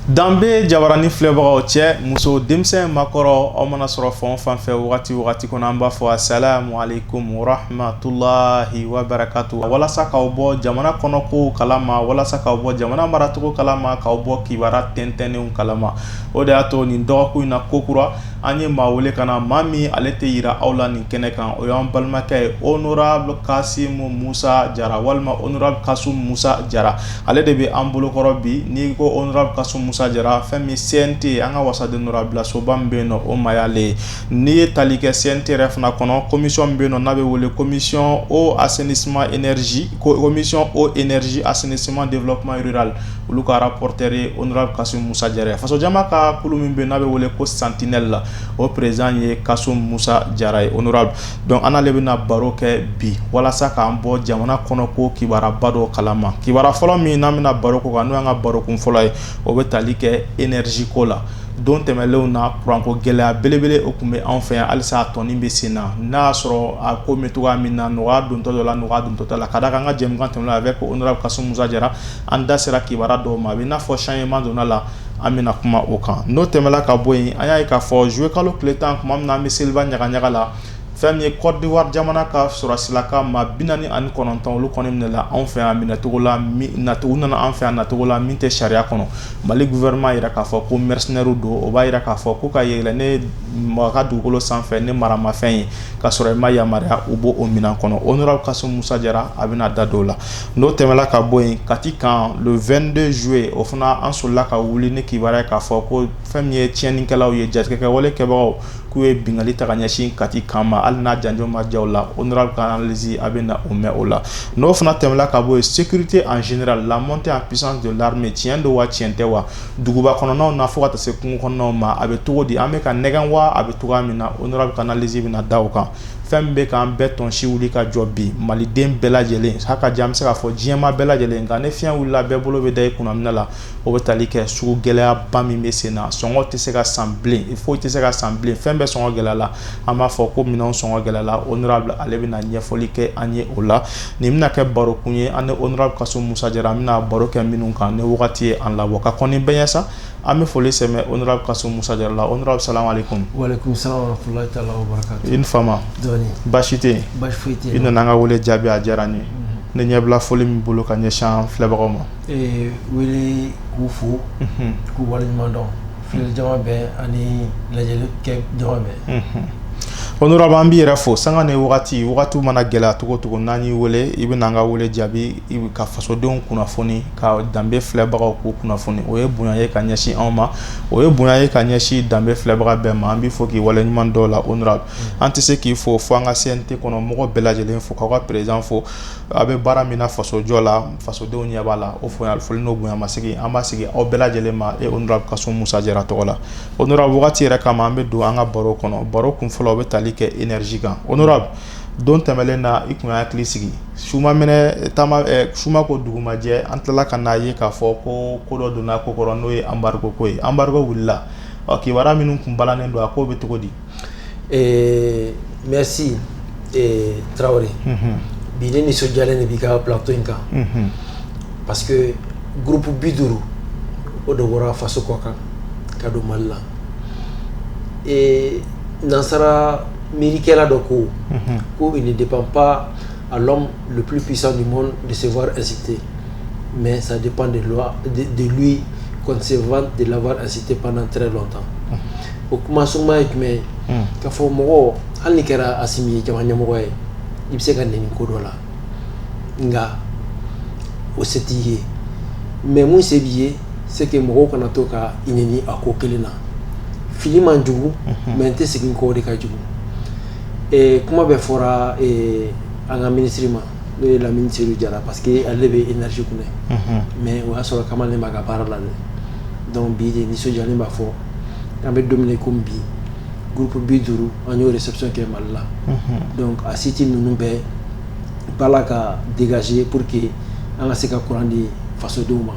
Danbe jabarani filɛbagaw cɛ muso denmisɛn makɔrɔ aw mana sɔrɔ fɛn fan fɛ wagati kɔnɔ an b'a fɔ assalamu alaikum warahmatulahi wabarakatuh walasa k'aw bɔ jamana kɔnɔ kow kalama walasa k'aw bɔ jamana maracogo kalama k'aw bɔ kibaruya tɛntɛnnenw kalama o de y'a to nin dɔgɔkun in na kokura an ye maa wele ka na maa min ale tɛ yira aw la nin kɛnɛ kan o y'an balimakɛ ye honorable Kasimu Musa Jara walima honorable Kasimu Musa Jara ale de bɛ an bolokɔrɔ bi n'i ko honorable Kasimu Musa Jara fɛn min CNT an ka wasaden nɔra bilasoba min bɛ yen nɔ o ma y'ale n'i ye tali kɛ CNT yɛrɛ fana kɔnɔ commission min bɛ yen nɔ n'a bɛ wele commission eau assainissement énergie commission eau énergie assainissement développement rural olu ka rapporteur ye honorable Kasimu Musa Jara faso jama ka kulu min bɛ yen n'a bɛ wele ko sentinelle la o président ye Kasimu Musa Jara ye honorable donc an n'ale bɛna baro kɛ bi walasa k'an bɔ jamana kɔnɔ ko kibaruya dɔ kalama kibaruya fɔlɔ min n'an bɛna baro k'o kan n'o y'an ka baro kun fɔlɔ ye o bɛ tali kɛ énergie ko la don tɛmɛlenw na courant ko gɛlɛya belebele o tun bɛ anw fɛ yan halisa a tɔni bɛ sen na n'a y'a sɔrɔ a ko bɛ cogoya min na nɔgɔya dontɔ dɔ la nɔgɔya dontɔ tɛ la ka d'a kan an ka jɛmukan tɛmɛnen avec honorable Kasimu Musa Jara an da sera kibaruya dɔw ma a bɛ i n'a fɔ changement donna la an bɛna kuma o kan n'o tɛmɛla ka bɔ yen an y'a ye k'a fɔ juillet kalo tile 10 tuma min na an bɛ seliba ɲagaɲaga la fɛn min ye Côte d'Ivoire jamana ka sɔrɔsilaka maa 49 olu kɔni minɛla anw fɛ yan minɛcogo la u nana an fɛ yan nacogo la min tɛ sariya kɔnɔ Mali gouvernement yira k'a fɔ ko mercenaires don o b'a yira k'a fɔ ko ka yɛlɛ ne mɔgɔ ka dugukolo sanfɛ ne maramafɛn ye ka sɔrɔ i ma yamaruya u b'o minɛn kɔnɔ honorable Kasimu Musa Jara a bɛna da dɔw la n'o tɛmɛla ka bɔ yen Kati kan le 22 juillet o fana an sɔrɔla ka wuli ni kibaruya k'a fɔ ko fɛn min ye tiɲɛnikɛlaw ye jatigɛkɛwale kɛbagaw k'u ye bingali ta ka ɲɛsin Kati kan ma hali n'a janjo ma ja o la honorable ka analyse a bɛna o mɛn o la n'o fana tɛmɛla ka bɔ yen sécurité en général la montée en puissance de l'armée tiɲɛ don wa tiɲɛ tɛ wa duguba kɔnɔnaw na fo ka taa se kungo kɔnɔnaw ma a bɛ cogo di an bɛ ka nɛgɛn wa a bɛ cogoya min na honorable ka analyse bɛna da o kan fɛn min bɛ k'an bɛɛ tɔnsi wuli ka jɔ bi maliden bɛɛ lajɛlen haka ja an bɛ se k'a fɔ diɲɛma bɛɛ lajɛlen nka ni fiɲɛ wulila bɛɛ bolo bɛ da i kunna minɛ la o bɛ tali kɛ sugu gɛlɛyaba min bɛ sen na sɔngɔ tɛ se ka san bilen foyi tɛ se ka san bilen fɛn bɛɛ sɔngɔ gɛlɛya la an b'a fɔ ko minɛnw sɔngɔ gɛlɛya la honorable ale bɛna ɲɛfɔli kɛ an ye o la nin bɛna kɛ baro kun ye an ni honorable Kasimu Musa Jara an bɛna baro kɛ minnu kan ni wagati ye an labɔ ka kɔni bɛɛ ɲɛ sa an bɛ foli sɛmɛ honorable Kasimu Musa Jara la honorable salamu alaikum wa alaikum salam wa rahmatullahi ta'ala wa barakatuh i ni fama baasi tɛ yen i nana an ka wele jaabi a diyara n ye ne ɲɛbila foli min bolo ka ɲɛsin an filɛbagaw ma wele k'u fo k'u waleɲuman dɔn filɛ jama bɛɛ ani lajɛli kɛ jama bɛɛ honorable an b'i yɛrɛ fo sanga ni wagatiw mana gɛlɛya cogo cogo n'an y'i wele i bɛna an ka wele jaabi ka fasodenw kunnafoni ka danbe filɛbagaw k'u kunnafoni o ye bonya ye ka ɲɛsin anw ma o ye bonya ye ka ɲɛsin danbe filɛbaga bɛɛ ma an b'i fo k'i waleɲuman dɔw la honorable an tɛ se k'i fo fo an ka CNT kɔnɔ mɔgɔ bɛɛ lajɛlen fo k'aw ka président fo a bɛ baara min na fasojɔ la fasodenw ɲɛ b'a la o foli n'o bonya ma sigi an b'a sigi aw bɛɛ lajɛlen ma e honorable Kasimu Musa Jara tɔgɔ la honorable wagati yɛrɛ kama an bɛ don an ka baro kɔnɔ baro kun fɔlɔ o bɛ tali kɛ énergie kan honorable don tɛmɛlen na i kun hakili sigi suma ko dugumajɛ an tilala ka n'a ye k'a fɔ ko dɔ donna ko kɔrɔ n'o ye embargo ko ye embargo wulila kibaruya minnu kun balannen don a ko bɛ cogo di merci Traoré bi ne nisɔndiyalen de b'i ka plateau in kan parce que groupe 50 o de bɔra faso kɔ kan ka don Mali la nansara miirikɛla dɔ ko il ne dépend pas à l'homme le plus puissant du monde de se voir incité mais ça dépend de lui concevant de l'avoir incité pendant très longtemps o kuma suma ye jumɛn ye k'a fɔ mɔgɔ hali ni kɛra Asimi ye jamana ɲɛmɔgɔ ye i bɛ se ka nɛni ko dɔ la nka o se t'i ye mais mun se b'i ye c'est que mɔgɔw kana to ka i nɛni a ko kelen na fili man jugu mais n tɛ segin kɔ de ka jugu kuma bɛ fɔra an ka ministre ma n'o ye Lamini Seydou Jara parce que ale bɛ énergie kunɛ mais o y'a sɔrɔ kamalen b'a ka baara la dɛ donc bi de nisɔndiyalen b'a fɔ an bɛ don min na komi bi groupe 50 an y'o réception kɛ Mali la donc a site ninnu bɛɛ bala ka dégager pour que an ka se ka courant di fasodenw ma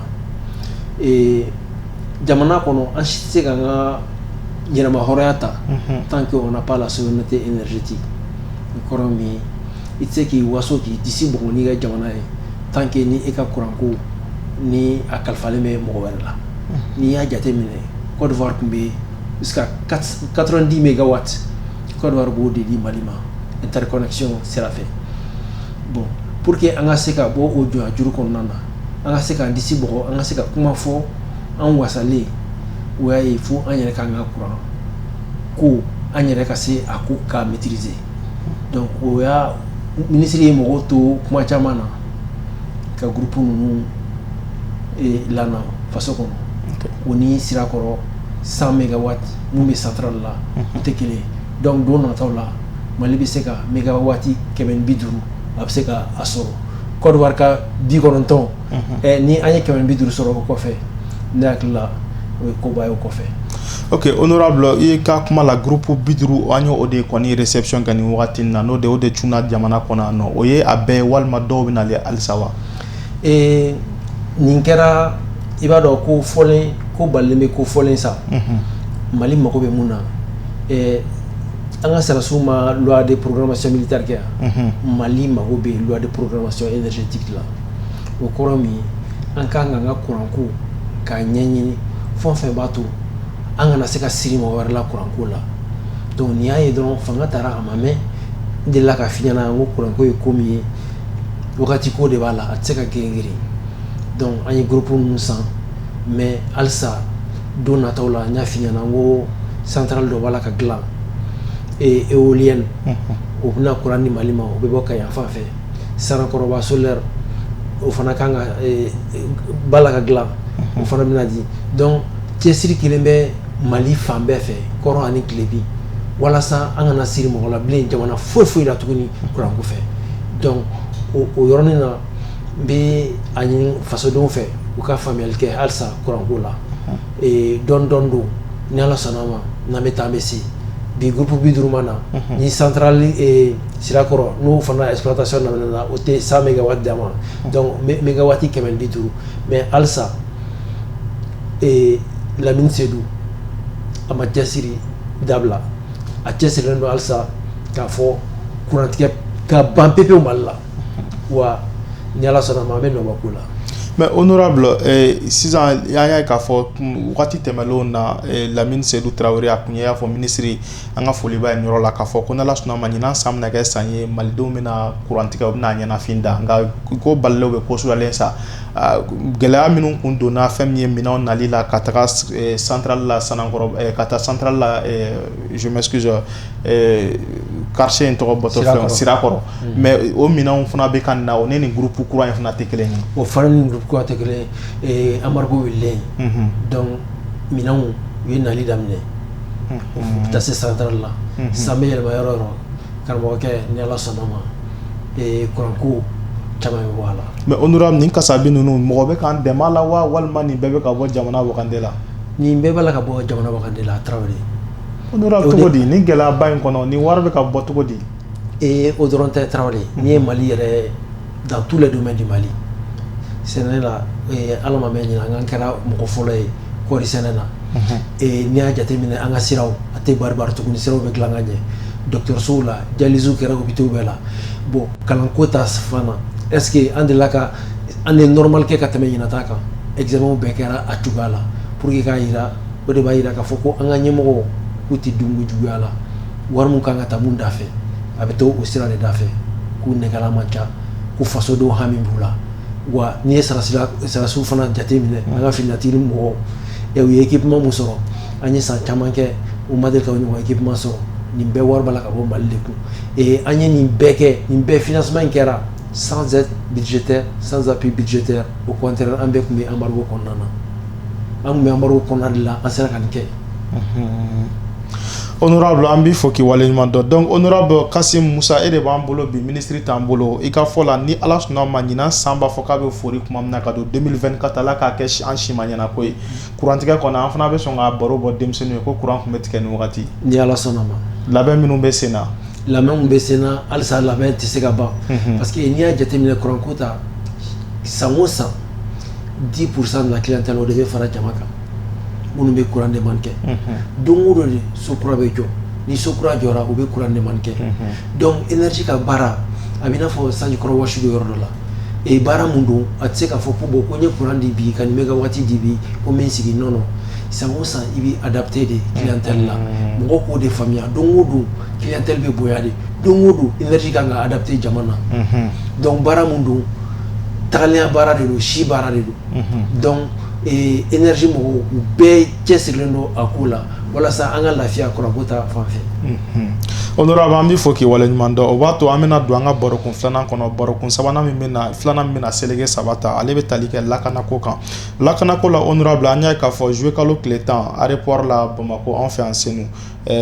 jamana kɔnɔ an si tɛ se ka an ka ɲɛnama hɔrɔnya ta tant qu'on n'a pas la souveraineté énergétique kɔrɔ min i tɛ se k'i waso k'i disi bɔngɔ n'i ka jamana ye tant que ni e ka courant ko ni a kalifalen bɛ mɔgɔ wɛrɛ la n'i y'a jateminɛ Côte d'Ivoire tun bɛ jusqu'à 90 mégawatts Côte d'Ivoire b'o de di Mali ma interconnexion sira fɛ bon pour que an ka se ka bɔ o jɔnya juru kɔnɔna na an ka se k'an disi bɔgɔ an ka se ka kuma fɔ an wasalen o y'a ye fo an yɛrɛ k'an ka courant ko an yɛrɛ ka se a ko k'a maîtriser donc o y'a ministre ye mɔgɔw to kuma caman na ka groupe ninnu lana faso kɔnɔ o ni sirakɔrɔ 100 mégawatts mun bɛ centrale la o tɛ kelen ye donc don nataw la Mali bɛ se ka mégawatti 150 a bɛ se ka a sɔrɔ Côte d'Ivoire ka 90 ni an ye 150 sɔrɔ o kɔfɛ ne hakili la o ye koba ye o kɔfɛ. Ok, honorable, i ka kuma la groupe 50 an y'o de kɔni réception kɛ nin wagati na n'o de cunna jamana kɔnɔ yan nɔ o ye a bɛɛ walima dɔw bɛ nale halisa wa? Nin kɛra i b'a dɔn ko fɔlen ko balilen bɛ ko fɔlen sa Mali mago bɛ mun na an ka sɔrɔsiw ma loi de programmation militaire kɛ yan Mali mago bɛ loi de programmation énergétique la o kɔrɔ min ye an kan ka an ka courant ko k'a ɲɛɲini fɛn o fɛn b'a to an kana se ka siri mɔgɔ wɛrɛ la courant ko la donc n'i y'a ye dɔrɔn fanga taara a ma mɛn n delila ka f'i ɲɛna n ko courant ko ye ko min ye wagati ko de b'a la a tɛ se ka girin donc an ye groupe ninnu san mais halisa don nataw la n y'a f'i ɲɛna n ko centrale dɔ b'a la ka dilan éolienne o bɛna courant di Mali ma o bɛ bɔ Kayan fan fɛ Sarakɔrɔba solaire o fana kan ka b'a la ka dilan o fana bɛna di donc cɛsiri kelen bɛ Mali fan bɛɛ fɛ kɔrɔ ani tilebi walasa an kana siri mɔgɔ la bilen jamana foyi la tuguni courant ko fɛ donc o yɔrɔnin na n bɛ a ɲini fasodenw fɛ u ka faamuyali kɛ halisa courant ko la dɔɔni don ni Ala sɔnna ma n'an bɛ taa an bɛ se bi groupe 50 ma na ni centrale sirakɔrɔ n'o fana exploitation daminɛna o tɛ 100 mégawatts d'a ma donc mégawatti 150 mais halisa Lamine Sédou a ma cɛsiri dabila a cɛsirilen don halisa k'a fɔ courant tigɛ ka ban pepewu Mali la wa ni Ala sɔnna ma an bɛ nɔbɔ ko la. Mais honorable sisan y'an y'a k'a fɔ wagati tɛmɛlenw na Lamine Sédou Traoré a kun y'a fɔ ministre an ka foli b'a ye yɔrɔ la k'a fɔ ko n'Ala sɔnna ma ɲinan san bɛna kɛ san ye malidenw bɛna courant tigɛ u bɛna ɲɛnafin da nka ko balilenw bɛ ko sulen sa gɛlɛya minnu kun donna fɛn min ye minɛnw nali la ka taga centrale la Sanakɔrɔ ka taa centrale la je m'excuse quartier in tɔgɔ bɔtɔ filɛ Sirakɔrɔ mais o minɛnw fana bɛ ka na o ne nin groupe kura in fana tɛ kelen ye o fana ni groupe kura tɛ kelen ye embargo wililen donc minɛnw u ye nali daminɛ u bɛ taa se centrale la san bɛ yɛlɛma yɔrɔ o yɔrɔ karamɔgɔkɛ ni Ala sɔnna ma courant ko caman bɛ bɔ a la. Mais honorable nin kasabi ninnu mɔgɔ bɛ k'an dɛmɛ a la wa walima nin bɛɛ bɛ ka bɔ jamana wakande la? Nin bɛɛ b'a la ka bɔ jamana wakande la Traoré. Honorable cogo di ni gɛlɛyaba in kɔnɔ ni wari bɛ ka bɔ cogo di? O dɔrɔn tɛ Traoré n'i ye Mali yɛrɛ dans tous les domaines du Mali sɛnɛ la Ala ma mɛn ɲina an kɛra mɔgɔ fɔlɔ ye kɔɔri sɛnɛ na n'i y'a jateminɛ an ka siraw a tɛ bari tuguni siraw bɛ dilan ka ɲɛ dɔgɔtɔrɔsow la dialyse kɛra hôpitaux bɛɛ la bon kalanko ta fana est-ce que an delila ka an ye normal kɛ ka tɛmɛ ɲinata kan examen bɛɛ kɛra a cogoya la pour que k'a yira o de b'a yira k'a fɔ ko an ka ɲɛmɔgɔw k'u tɛ dunko juguya la wari mun kan ka taa mun da fɛ a bɛ to o sira de da fɛ k'u nɛgɛla man ca ko fasodenw hami b'u la wa n'i ye sarasiw fana jateminɛ an ka finitigi mɔgɔw u ye équipement mun sɔrɔ an ye san caman kɛ u ma deli ka ɲɔgɔn équipement sɔrɔ nin bɛɛ wari b'a la ka bɔ Mali de kun an ye nin bɛɛ kɛ nin bɛɛ financement in kɛra sans aide budgétaire sans appui budgétaire au contraire an bɛɛ tun bɛ embargo kɔnɔna na an tun bɛ embargo kɔnɔna de la an sera ka nin kɛ. Honorable an b'i fɔ k'i waleɲuman dɔn donc honorable Kasim Musa e de b'an bolo bi ministre t'an bolo i ka fɔ la ni Ala sɔnna ma ɲinan san b'a fɔ k'a bɛ fori kuma min na ka don 2024 Ala k'a kɛ an si ma ɲɛna ko ye courant tigɛ kɔnɔ an fana bɛ sɔn ka baro bɔ denmisɛnninw ye ko courant tun bɛ tigɛ nin wagati ni Ala sɔnna ma labɛn minnu bɛ sen na labɛn min bɛ sen na halisa labɛn tɛ se ka ban parce que n'i y'a jateminɛ courant ko ta san o san 10% de la clientèle o de bɛ fara jama kan minnu bɛ courant demande kɛ don o don de so kura bɛ jɔ ni so kura jɔra u bɛ courant demande kɛ donc énergie ka baara a bɛ i n'a fɔ sanji kɔrɔ wɔsi bɛ yɔrɔ dɔ la et bara mundo atse ka fo pour beaucoup de courant dibi kan megawati dibi o men sigi non non ça on ça il adapté des clientèle là mo ko de famille dongodo clientèle be boyade dongodo énergie kan adapté jamana donc bara mundo talia bara de shi bara de donc et énergie mo be tiesilendo akula wala sa anga lafia korabota fanfe honorable ambi foki wala nyumando o bato amena duanga borokun flana kono borokun sabana mena flana mena selege sabata alebe talike lakana ko kan lakana ko la honorable anya ka fo jouer kalo clétan aéroport la Bamako en fait en senu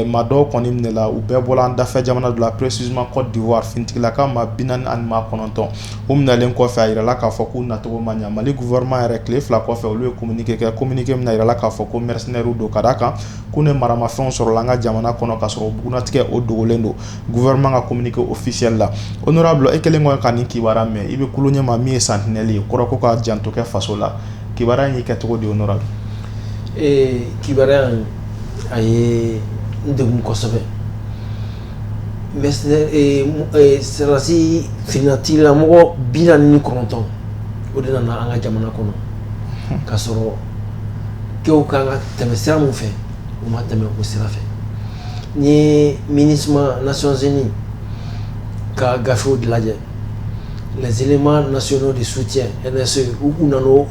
mado koni mnela ou be bolan dafa jamana de la précisément Côte d'Ivoire finti la kama binan anima kononton umnalen ko fa ira la ka fo ku nato manya mali gouvernement réclé fla ko fa le communiquer mna ira la ka fo ko mercenaire do kadaka kune marama fon sur langa jamana kono ka so buguna tike o dogolendo gouvernement a communiqué officiel là honorable ekelengo kani kibara me ibe kulunya ma mi sentinelle koroko ka janto ke faso la kibara ni katoko di honorable kibara aye ndegum ko sobe mercenaire serasi finatila mo bilan ni konton odena na anga jamana kono kasoro keu kanga temesira mu fe o ma teme ko sira fe ni ministre Nations Unies ka gafo de la les éléments nationaux de soutien NSE ou nano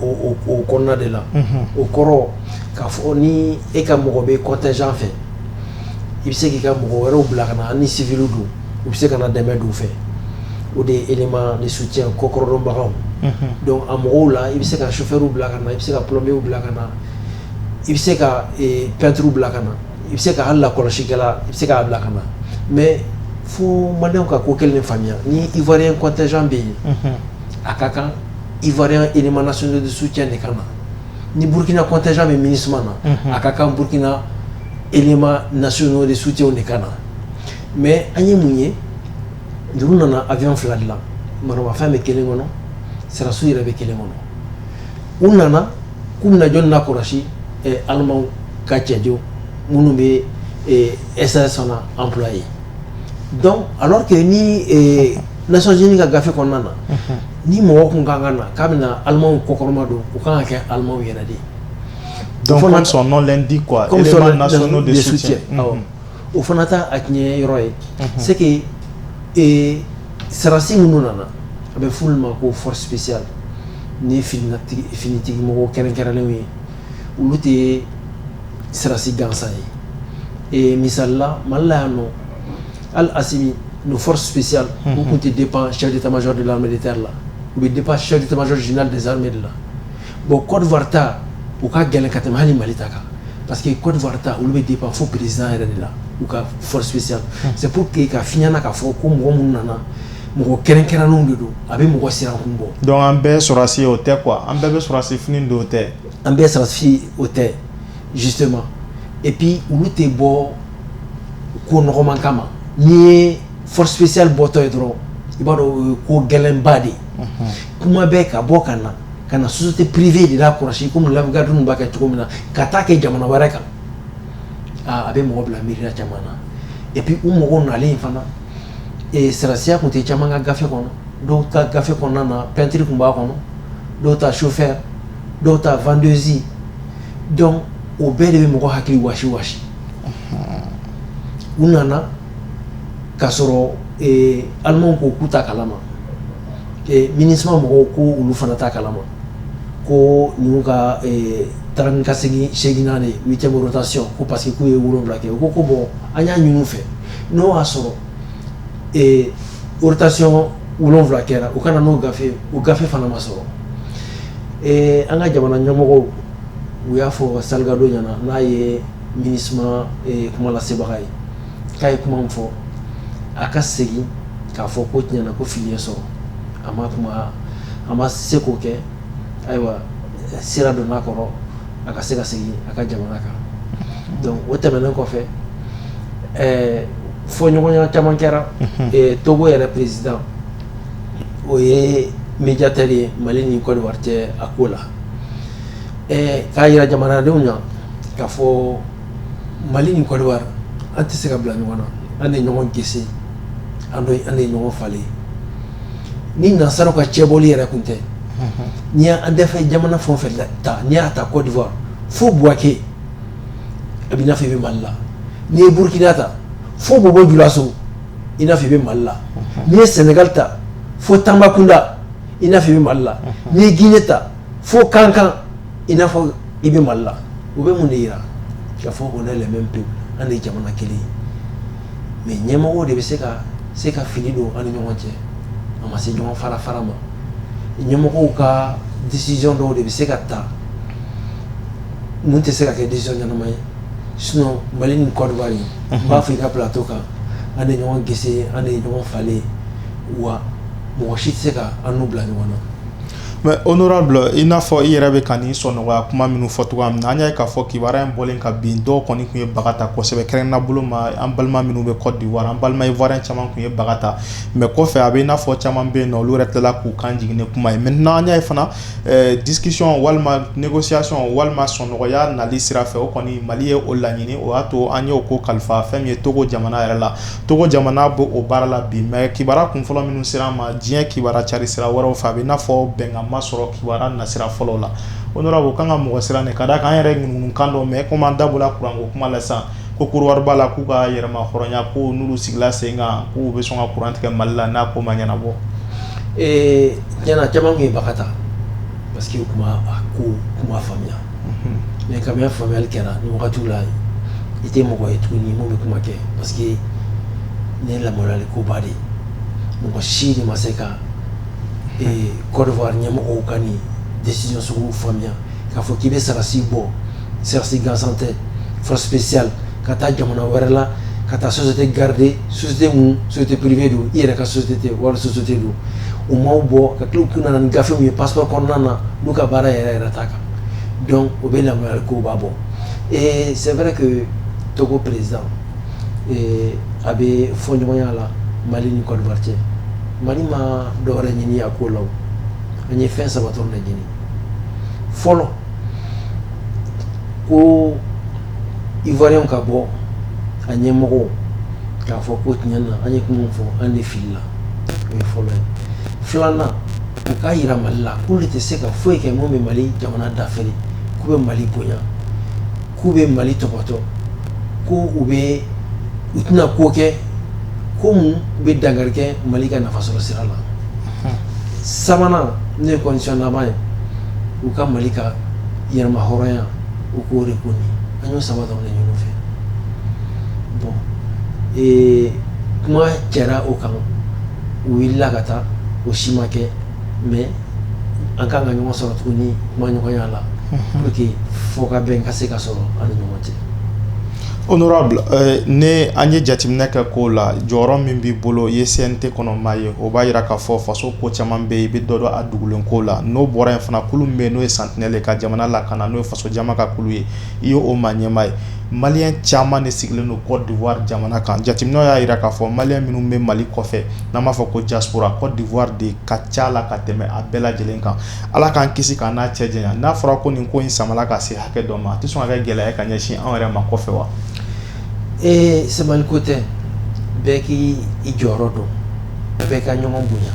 au konna de là au koro ka fo ni e ka mo be contingent fait il sait que ka mo wero blakana ni civil do il sait kana deme do fait ou des éléments de soutien kokoro do bagam donc amro là il sait ka chauffeur ou blakana il sait ka plombier ou blakana il sait ka peintre ou blakana il sait ka la kolashikala il sait ka blakana mais faut mané ka ko quelle famille ni ivoirien contingent be akaka ivoirien élément national de soutien de kana ni burkina contingent mais ministre mana akaka burkina élément nationaux de soutien de kana mais anye munye nduru na avion flag là marwa femme kelengono sera suira be kelengono unana kumna jonna korashi allemand kachedio munumbe SS on a employé donc alors que ni Nations Unies a gafé qu'on a ni mo ko ngana kamina allemand kokorma do ko kan ke allemand yerade donc comme son nom l'indique quoi éléments nationaux de soutien au fonata aknye roy c'est que sarasi mununa avec fulma ko force spéciale ni finiti mo kerenkeralewi uluti sarasi gansay et misalla malano al asimi nos forces spéciales où compte dépend chef d'état-major de l'armée de terre là ou dépend chef d'état-major général des armées là bon Côte d'Ivoire ta ou ka gelen katama hani malitaka parce que Côte d'Ivoire ta ou le dépend faux président là ou ka force spéciale c'est pour que ka finyana ka fo ko mo munana mo kerenkerano ndodo abe mo sira kumbo donc ambe sorasi hote quoi ambe sorasi fini de hote ambe sorasi hote justement et puis ou le te bo ko no kama ni force spéciale boto edro ibado ko gelen badi kuma be ka bokana kana société privée de la courage comme la garde nous baka tukomina katake jamana baraka abe mo bla mirira jamana et puis mo na le fana et serasia ko te jamanga gafe kono do ta gafe kono na peinture kumba kono do ta chauffeur do ta vendeuse donc au bede mo ko hakili washi unana kasoro allemand ko kuta kalama ministre mo ko ulu fana ta kalama ko niuka taranka seginane 8e rotation ko parce que ko e wuro blake ko bon anya nyunu fe no asoro rotation wuro blakera o kana no gafe fana masoro anga jamana nyamogo uya fo salgado nyana na ye ministre kuma la sebagai kay kuma fo aka segi ka fo ko nyana ko filier so ama seko ke aywa sira do nakoro aka sega segi aka jamana ka donc wotemena ko fe fo nyonya chamankera Togo era président oye médiateur malini Côte d'Ivoire te akola ka yira jamana de unya ka fo malini Côte d'Ivoire ante sega bla nyona ande nyongo gese ande nyongo fale ni nasara ka cɛbɔli yɛrɛ kun tɛ n'i y'an dɛfɛ jamana fɛn o fɛn ta n'i y'a ta Côte d'Ivoire fo Bouaké a b'i n'a fɔ i bɛ Mali la n'i ye Burkina ta fo Bobo Dioulasso i n'a fɔ i bɛ Mali la n'i ye Sénégal ta fo Tambacounda i n'a fɔ i bɛ Mali la n'i ye Guinée ta fo Kankan i n'a fɔ i bɛ Mali la o bɛ mun de yira k'a fɔ on est les mêmes peuples an de ye jamana kelen ye mais ɲɛmɔgɔw de bɛ se ka fili don an ni ɲɔgɔn cɛ a ma se ɲɔgɔn fara ma ɲɛmɔgɔw ka décision dɔw de bɛ se ka ta mun tɛ se ka kɛ décision ɲɛnama ye sinon Mali ni Côte d'Ivoire n b'a fɔ i ka plateau kan an de ɲɔgɔn gese an de ye ɲɔgɔn falen wa mɔgɔ si tɛ se ka an n'u bila ɲɔgɔn na. Mais honorable i n'a fɔ i yɛrɛ bɛ ka nin sɔnɔgɔya kuma minnu fɔ cogoya min na an y'a ye k'a fɔ kibaruya in bɔlen ka bin dɔw kɔni tun ye baga ta kosɛbɛ kɛrɛnkɛrɛnnenya bolo ma an balima minnu bɛ Côte d'Ivoire an balima ivoirien caman tun ye baga ta mais kɔfɛ a bɛ i n'a fɔ caman bɛ yen nɔ olu yɛrɛ tilala k'u kan jigin ni kuma ye maintenant an y'a ye fana discussion walima négociation walima sɔnɔgɔya nali sira fɛ o kɔni Mali ye o laɲini o y'a to an y'o ko kalifa fɛn min ye Togo jamana yɛrɛ la Togo jamana bɛ o baara la bi mais kibaruya kun fɔlɔ minnu sera an ma diɲɛ kibaruya cari sira wɛrɛw fɛ a bɛ i n'a fɔ bɛnkan ma sɔrɔ kibaruya nasira fɔlɔ la honorable kan ka mɔgɔ siran ne ka da kan an yɛrɛ ŋunuŋunu kan dɔ mais comme an da bɔla kuran ko kuma la sisan ko Côte b'a la k'u ka yɛrɛma hɔrɔnya ko n'olu sigila sen kan k'u bɛ sɔn ka kuran tigɛ Mali la n'a ko ma ɲɛnabɔ. Tiɲɛna caman kun ye baga ta parce que u kuma a ko kuma faamuya mais kabini faamuyali kɛra ni wagatiw la i tɛ mɔgɔ ye tuguni mun bɛ kuma kɛ parce que ne ye lamaloyali koba de mɔgɔ si de ma se ka Côte d'Ivoire ɲɛmɔgɔw ka nin décision sugu faamuya k'a fɔ k'i bɛ sarasi bɔ sarasi gansan tɛ force spéciale ka taa jamana wɛrɛ la ka taa société garder société mun société privée don i yɛrɛ ka société tɛ wali société don u m'aw bɔ ka tila k'u nana ni gafe mun ye passeport kɔnɔna na n'u ka baara yɛrɛ t'a kan donc o bɛ lamaloyali ko b'a bɔ et c'est vrai que Togo président a bɛ fɔɲɔgɔnya la Mali ni Côte d'Ivoire cɛ Mali ma dɔwɛrɛ ɲini a ko la an ye fɛn saba dɔrɔn de ɲini fɔlɔ ko ivoirien ka bɔ a ɲɛmɔgɔw k'a fɔ ko tiɲɛ na an ye kuma fɔ an de filila o ye fɔlɔ ye filanan u k'a yira Mali la k'olu tɛ se ka foyi kɛ mun bɛ Mali jamana dafɛli k'u bɛ Mali bonya k'u bɛ Mali tɔbɔtɔ ko u tɛna ko kɛ ko mun bɛ dankari kɛ Mali ka nafasɔrɔ sira la sabanan ne ye condition laban ye u ka Mali ka yɛrɛma hɔrɔnya u k'o de ko nin an y'o saba dɔrɔn de ɲini u fɛ bon kuma cɛra o kan u wulila ka taa o si ma kɛ mais an kan ka ɲɔgɔn sɔrɔ tuguni kuma ɲɔgɔnya la pour que fɔ ka bɛn ka se ka sɔrɔ an ni ɲɔgɔn cɛ. Honorable ne an ye jateminɛ kɛ ko la jɔyɔrɔ min b'i bolo i ye CNT kɔnɔ maa ye o b'a jira k'a fɔ faso ko caman bɛ yen i bɛ dɔ dɔn a dugulen ko la n'o bɔra yen fana kulu min bɛ yen n'o ye Sentinelle ye ka jamana lakana n'o ye faso jama ka kulu ye i ye o maa ɲɛmaa ye Malien caman de sigilen don Côte d'Ivoire jamana kan jateminɛw y'a jira k'a fɔ Malien minnu bɛ Mali kɔfɛ n'an b'a fɔ ko diaspora Côte d'Ivoire de ka ca la ka tɛmɛ a bɛɛ lajɛlen kan Ala k'an kisi k'a n'a cɛ janya n'a fɔra ko nin ko in samala ka se hakɛ dɔ ma a tɛ sɔn ka kɛ gɛlɛya ka ɲɛsin an yɛrɛ ma kɔfɛ wa. Sabali ko tɛ bɛɛ k'i jɔyɔrɔ dɔn bɛɛ ka ɲɔgɔn bonya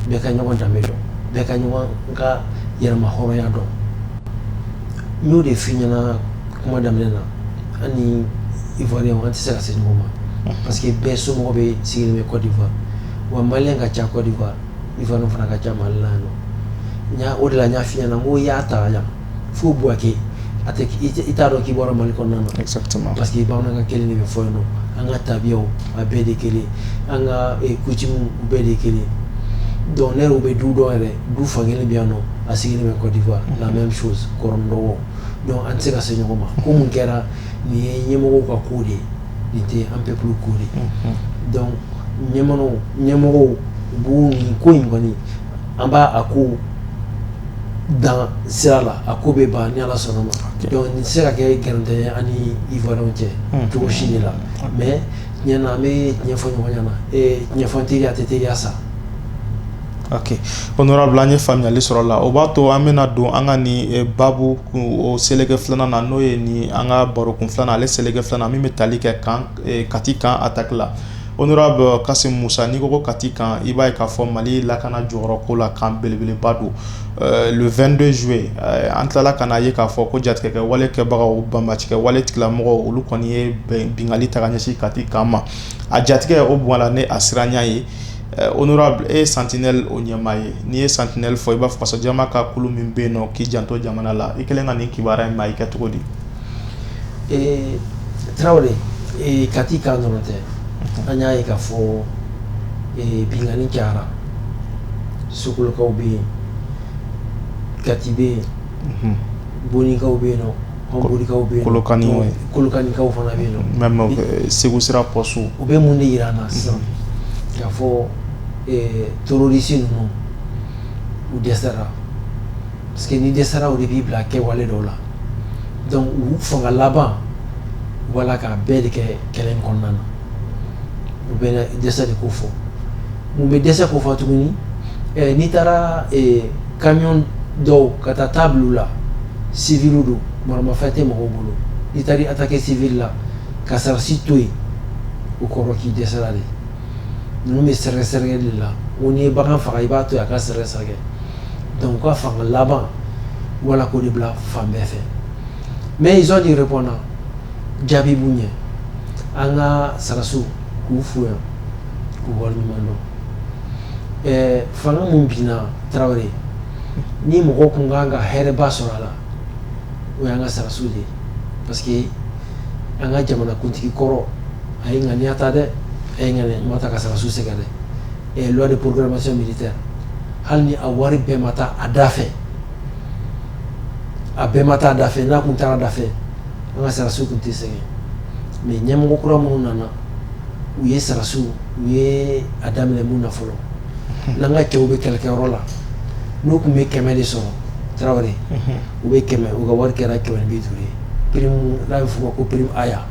bɛɛ ka ɲɔgɔn danbe dɔn bɛɛ ka ɲɔgɔn ka yɛrɛma hɔrɔnya dɔn n y'o de f'i ɲɛna kuma daminɛ na an ni ivoirien an tɛ se ka se ɲɔgɔn ma parce que bɛɛ somɔgɔ bɛ sigilen bɛ Côte d'Ivoire wa malien ka ca Côte d'Ivoire ivoirien fana ka ca Mali la yan nɔ o de la n y'a f'i ɲɛna n ko i y'a ta yan fo Bouaké i t'a dɔn k'i bɔra Mali kɔnɔna na exactement parce que bamanankan kelen de bɛ fɔ yen nɔ an ka tabiyaw a bɛɛ de kelen an ka coutume u bɛɛ de kelen donc ne yɛrɛ u bɛ du dɔ yɛrɛ du fankelen bɛ yan nɔ a sigilen bɛ Côte d'Ivoire la même chose kɔrɔnin dɔgɔ donc an tɛ se ka se ɲɔgɔn ma ko mun kɛra nin ye ɲɛmɔgɔw ka ko de ye nin tɛ an peuple ko de donc ɲɛmɔgɔw b'u nin ko in kɔni an b'a a ko dan sira la a ko bɛ ban ni Ala sɔnna ma donc nin tɛ se ka kɛ gɛrɛntɛ an ni ivoirien cɛ cogo si de la mais ɲɛna an bɛ tiɲɛ fɔ ɲɔgɔn ɲɛna tiɲɛ fɔ teliya tɛ teliya sa. Ok, honorable an ye faamuyali sɔrɔ la o b'a to an bɛna don an ka ni babu o seleke filanan na n'o ye ni an ka barokun filanan ale seleke filanan min bɛ tali kɛ Kati kan attaque la honorable Kassim Moussa ni ko kati kan i b'a ye k'a fɔ Mali lakana jɔyɔrɔ ko la kan belebeleba don le 22 juillet an tilala ka n'a ye k'a fɔ ko jatigɛkɛ wale kɛbagaw banbacikɛ wale tigilamɔgɔw olu kɔni ye bingali ta ka ɲɛsin kati kan ma a jatigɛ o bɔnna ne a siranya ye honorable e sentinelle o ɲɛmaa ye n'i ye sentinelle fɔ i b'a fɔ fasojama ka kulu min bɛ yen nɔ k'i janto jamana la i kɛlen ka nin kibaruya in ma i kɛ cogo di Traoré kati kan dɔrɔn tɛ an y'a ye k'a fɔ binganni kɛra Sokolokaw bɛ yen Kati bɛ yen Bonikaw bɛ yen nɔ Hɔnborikaw bɛ yen nɔ Kolokanikaw fana bɛ yen nɔ même Segu sira poste u bɛ mun de yira an na sisan k'a fɔ terroriste ninnu u dɛsɛra parce que ni dɛsɛra o de b'i bila kɛwale dɔw la donc u fanga laban wala k'a bɛɛ de kɛ kɛlɛ in kɔnɔna na u bɛ dɛsɛ de ko fɔ mun bɛ dɛsɛ ko fɔ tuguni n'i taara camion dɔw ka taa table la civil don maramafɛn tɛ mɔgɔw bolo n'i taara attaquer civil la ka sarasi to yen o kɔrɔ k'i dɛsɛra de ninnu bɛ sɛrɛgɛ de la o n'i ye bagan faga i b'a to yen a ka sɛrɛgɛ donc u ka fanga laban wala k'o de bila fan bɛɛ fɛ mais ils ont dit répondant jaabi b'u ɲɛ an ka sarasiw k'u fo yan k'u waleɲuman dɔn fanga mun binna Traoré ni mɔgɔw kun kan ka hɛrɛba sɔrɔ a la o y'an ka sarasiw de ye parce que an ka jamanakuntigi kɔrɔ a ye ŋaniya ta dɛ a ye ŋaniya ɲuman ta ka sarasiw sɛgɛrɛ dɛ loi de programmation militaire hali ni a wari bɛɛ ma taa a da fɛ a bɛɛ ma taa a da fɛ n'a kun taara a da fɛ an ka sarasiw kun tɛ sɛgɛn mais ɲɛmɔgɔ kura minnu nana u ye sarasiw u ye a daminɛ mun na fɔlɔ n'an ka cɛw bɛ kɛlɛkɛyɔrɔ la n'u kun bɛ 100 de sɔrɔ Traoré u bɛ 100 u ka wari kɛra 250 ye prime n'a bɛ f'o ma ko prime aya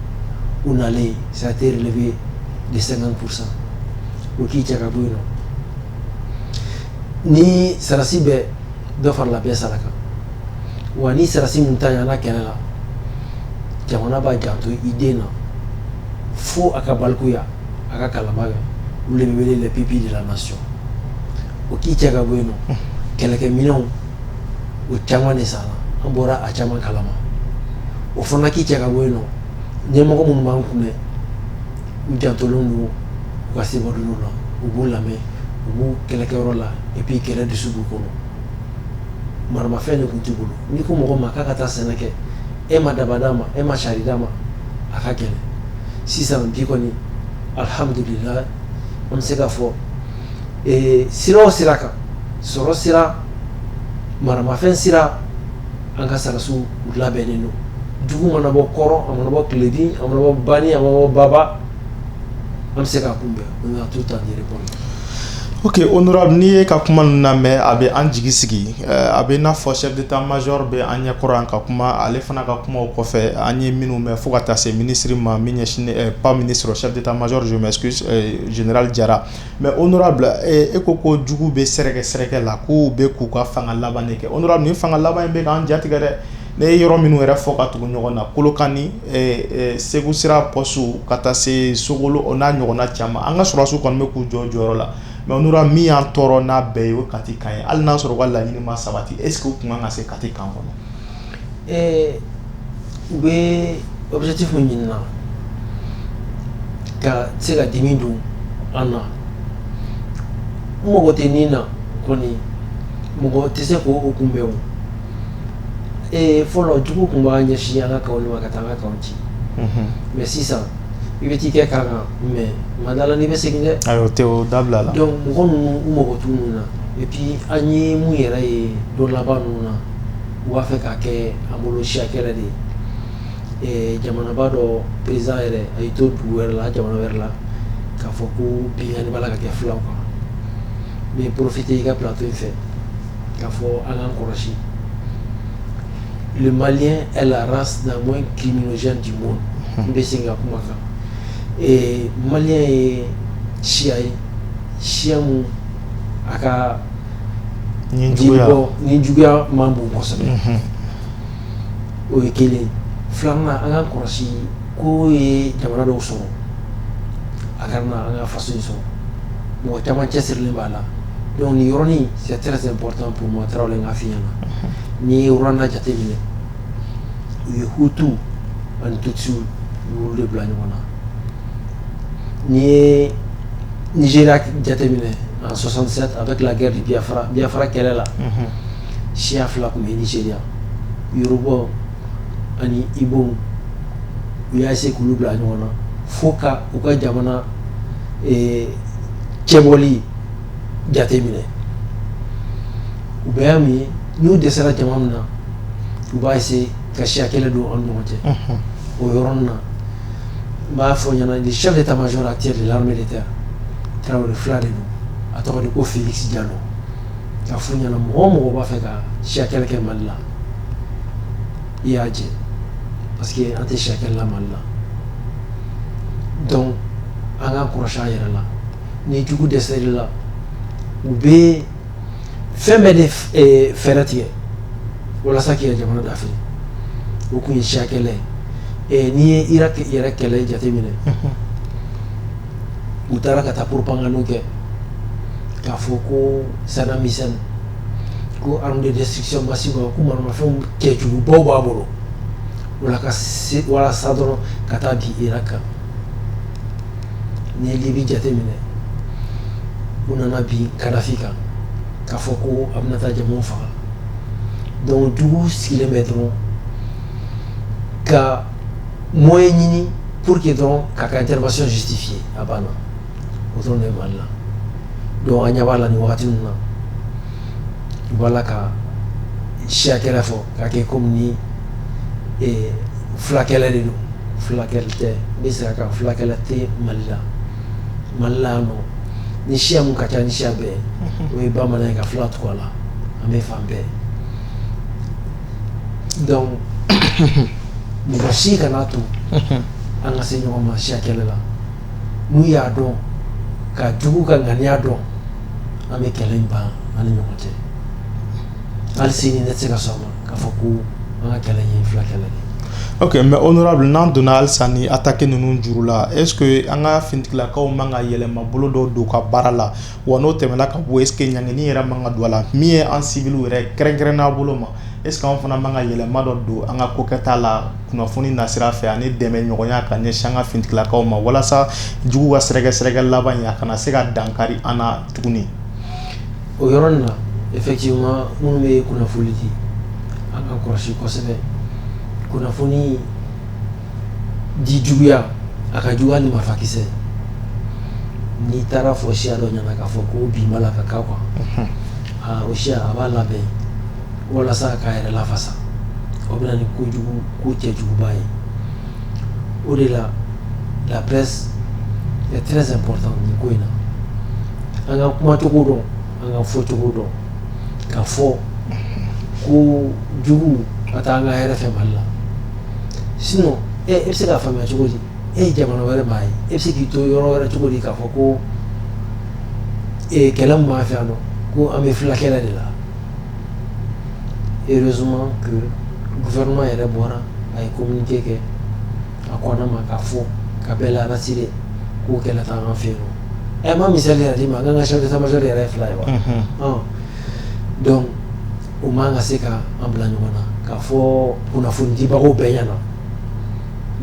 u nalen ça a été relevé de 50% o k'i cɛ ka bɔ yen nɔ ni sarasi bɛ dɔ farala bɛɛ sara kan wa ni sarasi mun ta ɲana kɛlɛ la jamana b'a janto i den na fo a ka balikuya a ka kalama kɛ olu de bɛ wele les pupilles de la nation o k'i cɛ ka bɔ yen nɔ kɛlɛkɛminɛnw o caman de sara an bɔra a caman kalama o fana k'i cɛ ka bɔ yen nɔ ɲɛmɔgɔ minnu b'an kunɛ u jantolen don u ka sebɔdonw la u b'u lamɛn u b'u kɛlɛkɛyɔrɔ la et puis kɛlɛ dusu b'u kɔnɔ maramafɛn de tun t'u bolo n'i ko mɔgɔ ma k'a ka taa sɛnɛ kɛ e ma daba d'a ma e ma sari d'a ma a ka gɛlɛn sisan bi kɔni alhamdulillah an bɛ se k'a fɔ sira o sira kan sɔrɔ sira maramafɛn sira an ka sarasiw u labɛnnen don dugu mana bɔ kɔrɔ a mana bɔ tilebin a mana bɔ bani a mana bɔ baba an bɛ se k'a kunbɛn on a tout le temps de répondre. Ok, honorable n'i ye ka kuma ninnu lamɛn a bɛ an jigi sigi a bɛ i n'a fɔ chef d'état major bɛ an ɲɛkɔrɔ yan ka kuma ale fana ka kumaw kɔfɛ an ye minnu mɛn fo ka taa se ministre ma min ɲɛsinnen pas ministre chef d'état major je m'excuse général Jara mais honorable e ko ko jugu bɛ sɛrɛgɛ la k'u bɛ k'u ka fanga laban de kɛ honorable nin fanga laban in bɛ k'an jatigɛ dɛ ne ye yɔrɔ minnu yɛrɛ fɔ ka tugu ɲɔgɔn na Kolokani Segu sira poste ka taa se Sogolo o n'a ɲɔgɔnna caman an ka sɔrɔdasiw kɔni bɛ k'u jɔ jɔyɔrɔ la mais honorable min y'an tɔɔrɔ n'a bɛɛ ye o kati kan ye hali n'a sɔrɔ u ka laɲini ma sabati est ce que u kun kan ka se kati kan kɔnɔ u bɛ objectif min ɲini na ka se ka dimi don an na mɔgɔ tɛ nin na kɔni mɔgɔ tɛ se k'o kunbɛn o fɔlɔ jugu kun b'a ɲɛsin an ka kanw ma ka taa an ka kanw ci mais sisan i bɛ t'i kɛ kan kan mais madala n'i bɛ segin dɛ ayi o tɛ o dabila la donc mɔgɔ ninnu u mɔgɔ t'u ninnu na et puis an ye mun yɛrɛ ye don laban ninnu na u b'a fɛ k'a kɛ an bolo siya kɛlɛ de ye jamanaba dɔ président yɛrɛ a y'i to dugu wɛrɛ la jamana wɛrɛ la k'a fɔ ko binkani b'a la ka kɛ filaw kan mais profiter i ka plateau in fɛ k'a fɔ an k'an kɔlɔsi le Malien est la race la moins criminogène du monde. Et Malien est Chia mu aka ninjuga mambo kosɛbɛ o ye kelen filanan an ka kɔlɔsi ko ye jamana dɔw sɔrɔ akarna anga façon so mo tama chesir le bala donc ni yoroni c'est très important pour moi trawle nga fi yana ni urana jate mine yu hutu an tutsu yu le blanc wana ni Nigeria jate mine en 67 avec la guerre du Biafra qu'elle est là Chia fla comme Nigeria Yoruba ani Ibon uya se kulu blanc wana foka uka jamana Cheboli jate mine ubeyami nous desera jamana uba essayer ka Chia kele do on monte o yoronna ma fo nyana le chef d'état-major actuel de l'armée de terre Traoré Flade nous a tɔgɔ de ko Félix Diallo ka fo ɲɛna mɔgɔ b'a fɛ ka Chia kɛlɛ kɛ Mali la i y'a jɛ parce que an tɛ Chia kɛlɛ la Mali la donc an k'an kɔlɔsi an yɛrɛ la ni jugu dɛsɛr'i la u bɛ fɛn bɛɛ de fɛɛrɛ tigɛ walasa k'i ka jamana dafiri o kun ye Chia kɛlɛ n'i ye Irak yɛrɛ kɛlɛ jateminɛ u taara ka taa propagande kɛ k'a fɔ ko Saddam Hussein ko arme de destruction massive ko maramafɛnw kɛjugubaw b'a bolo walasa dɔrɔn ka taa bi Irak kan ni ye Libi jateminɛ u nana bi Kadhafi kan k'a fɔ ko a bɛna taa jamaw faga donc jugu sigilen bɛ dɔrɔn ka moyen ɲini pour que dɔrɔn k'a ka intervention justifiée a banna o dɔrɔn de Mali la donc an ɲɛ b'a la nin wagati ninnu na u b'a la ka Chia kɛlɛ fɔ k'a kɛ comme ni fulakɛlɛ de don fulakɛlɛ tɛ n bɛ segin a kan fulakɛlɛ tɛ Mali la Mali la yan nɔ ni Chia mun ka ca ni Chia bɛɛ o ye bamanan ye ka fula tugu a la an bɛ fan bɛɛ donc mɔgɔ si kana to an ka se ɲɔgɔn ma Chia kɛlɛ la n'u y'a dɔn ka jugu ka ŋaniya dɔn an bɛ kɛlɛ in ban an ni ɲɔgɔn cɛ hali sini ne tɛ se ka sɔn ma k'a fɔ ko an ka kɛlɛ ye fila kɛlɛ de. Ok, mais honorable n'an donna halisa ni attaque ninnu juru la est ce que an ka finitigilakaw man ka yɛlɛma bolo dɔw don u ka baara la wa n'o tɛmɛna ka bɔ est ce que ɲangini yɛrɛ man ka don a la min ye an civiliw yɛrɛ kɛrɛnkɛrɛnn'a bolo ma est ce que an fana man ka yɛlɛma dɔ don an ka kokɛta la kunnafoni nasira fɛ ani dɛmɛ ɲɔgɔnya ka ɲɛsin an ka finitigilakaw ma walasa jugu ka sɛrɛgɛ laban in a kana se ka dankari an na tuguni. O yɔrɔ nin na effectivement minnu bɛ kunnafoni di an ka kɔlɔsi kosɛbɛ kunnafoni di juguya a ka juguya ni marifakisɛ n'i taara fɔ siya dɔ ɲɛna k'a fɔ ko bi ma la ka k'a kan o siya a b'a labɛn walasa k'a yɛrɛ lafasa o bɛ na ni kojugu ko cɛjuguba ye o de la la presse est très importante nin ko in na an ka kumacogo dɔn an ka fɔcogo dɔn k'a fɔ ko jugu ka taa an ka hɛrɛ fɛ Mali la sinon e bɛ se k'a faamuya cogo di e ye jamana wɛrɛ maa ye e bɛ se k'i to yɔrɔ wɛrɛ cogo di k'a fɔ ko kɛlɛ min b'an fɛ yan nɔ ko an bɛ filakɛlɛ de la heureusement que gouvernement yɛrɛ bɔra a ye communiqué kɛ a ko an ma k'a fɔ ka bɛɛ la rassurer ko kɛlɛ t'an fɛ yen nɔ ma misali yɛrɛ di ma an ka chef d'état-major yɛrɛ ye fila ye wa donc o man ka se ka an bila ɲɔgɔn na k'a fɔ kunnafoni dibagaw bɛɛ ɲɛna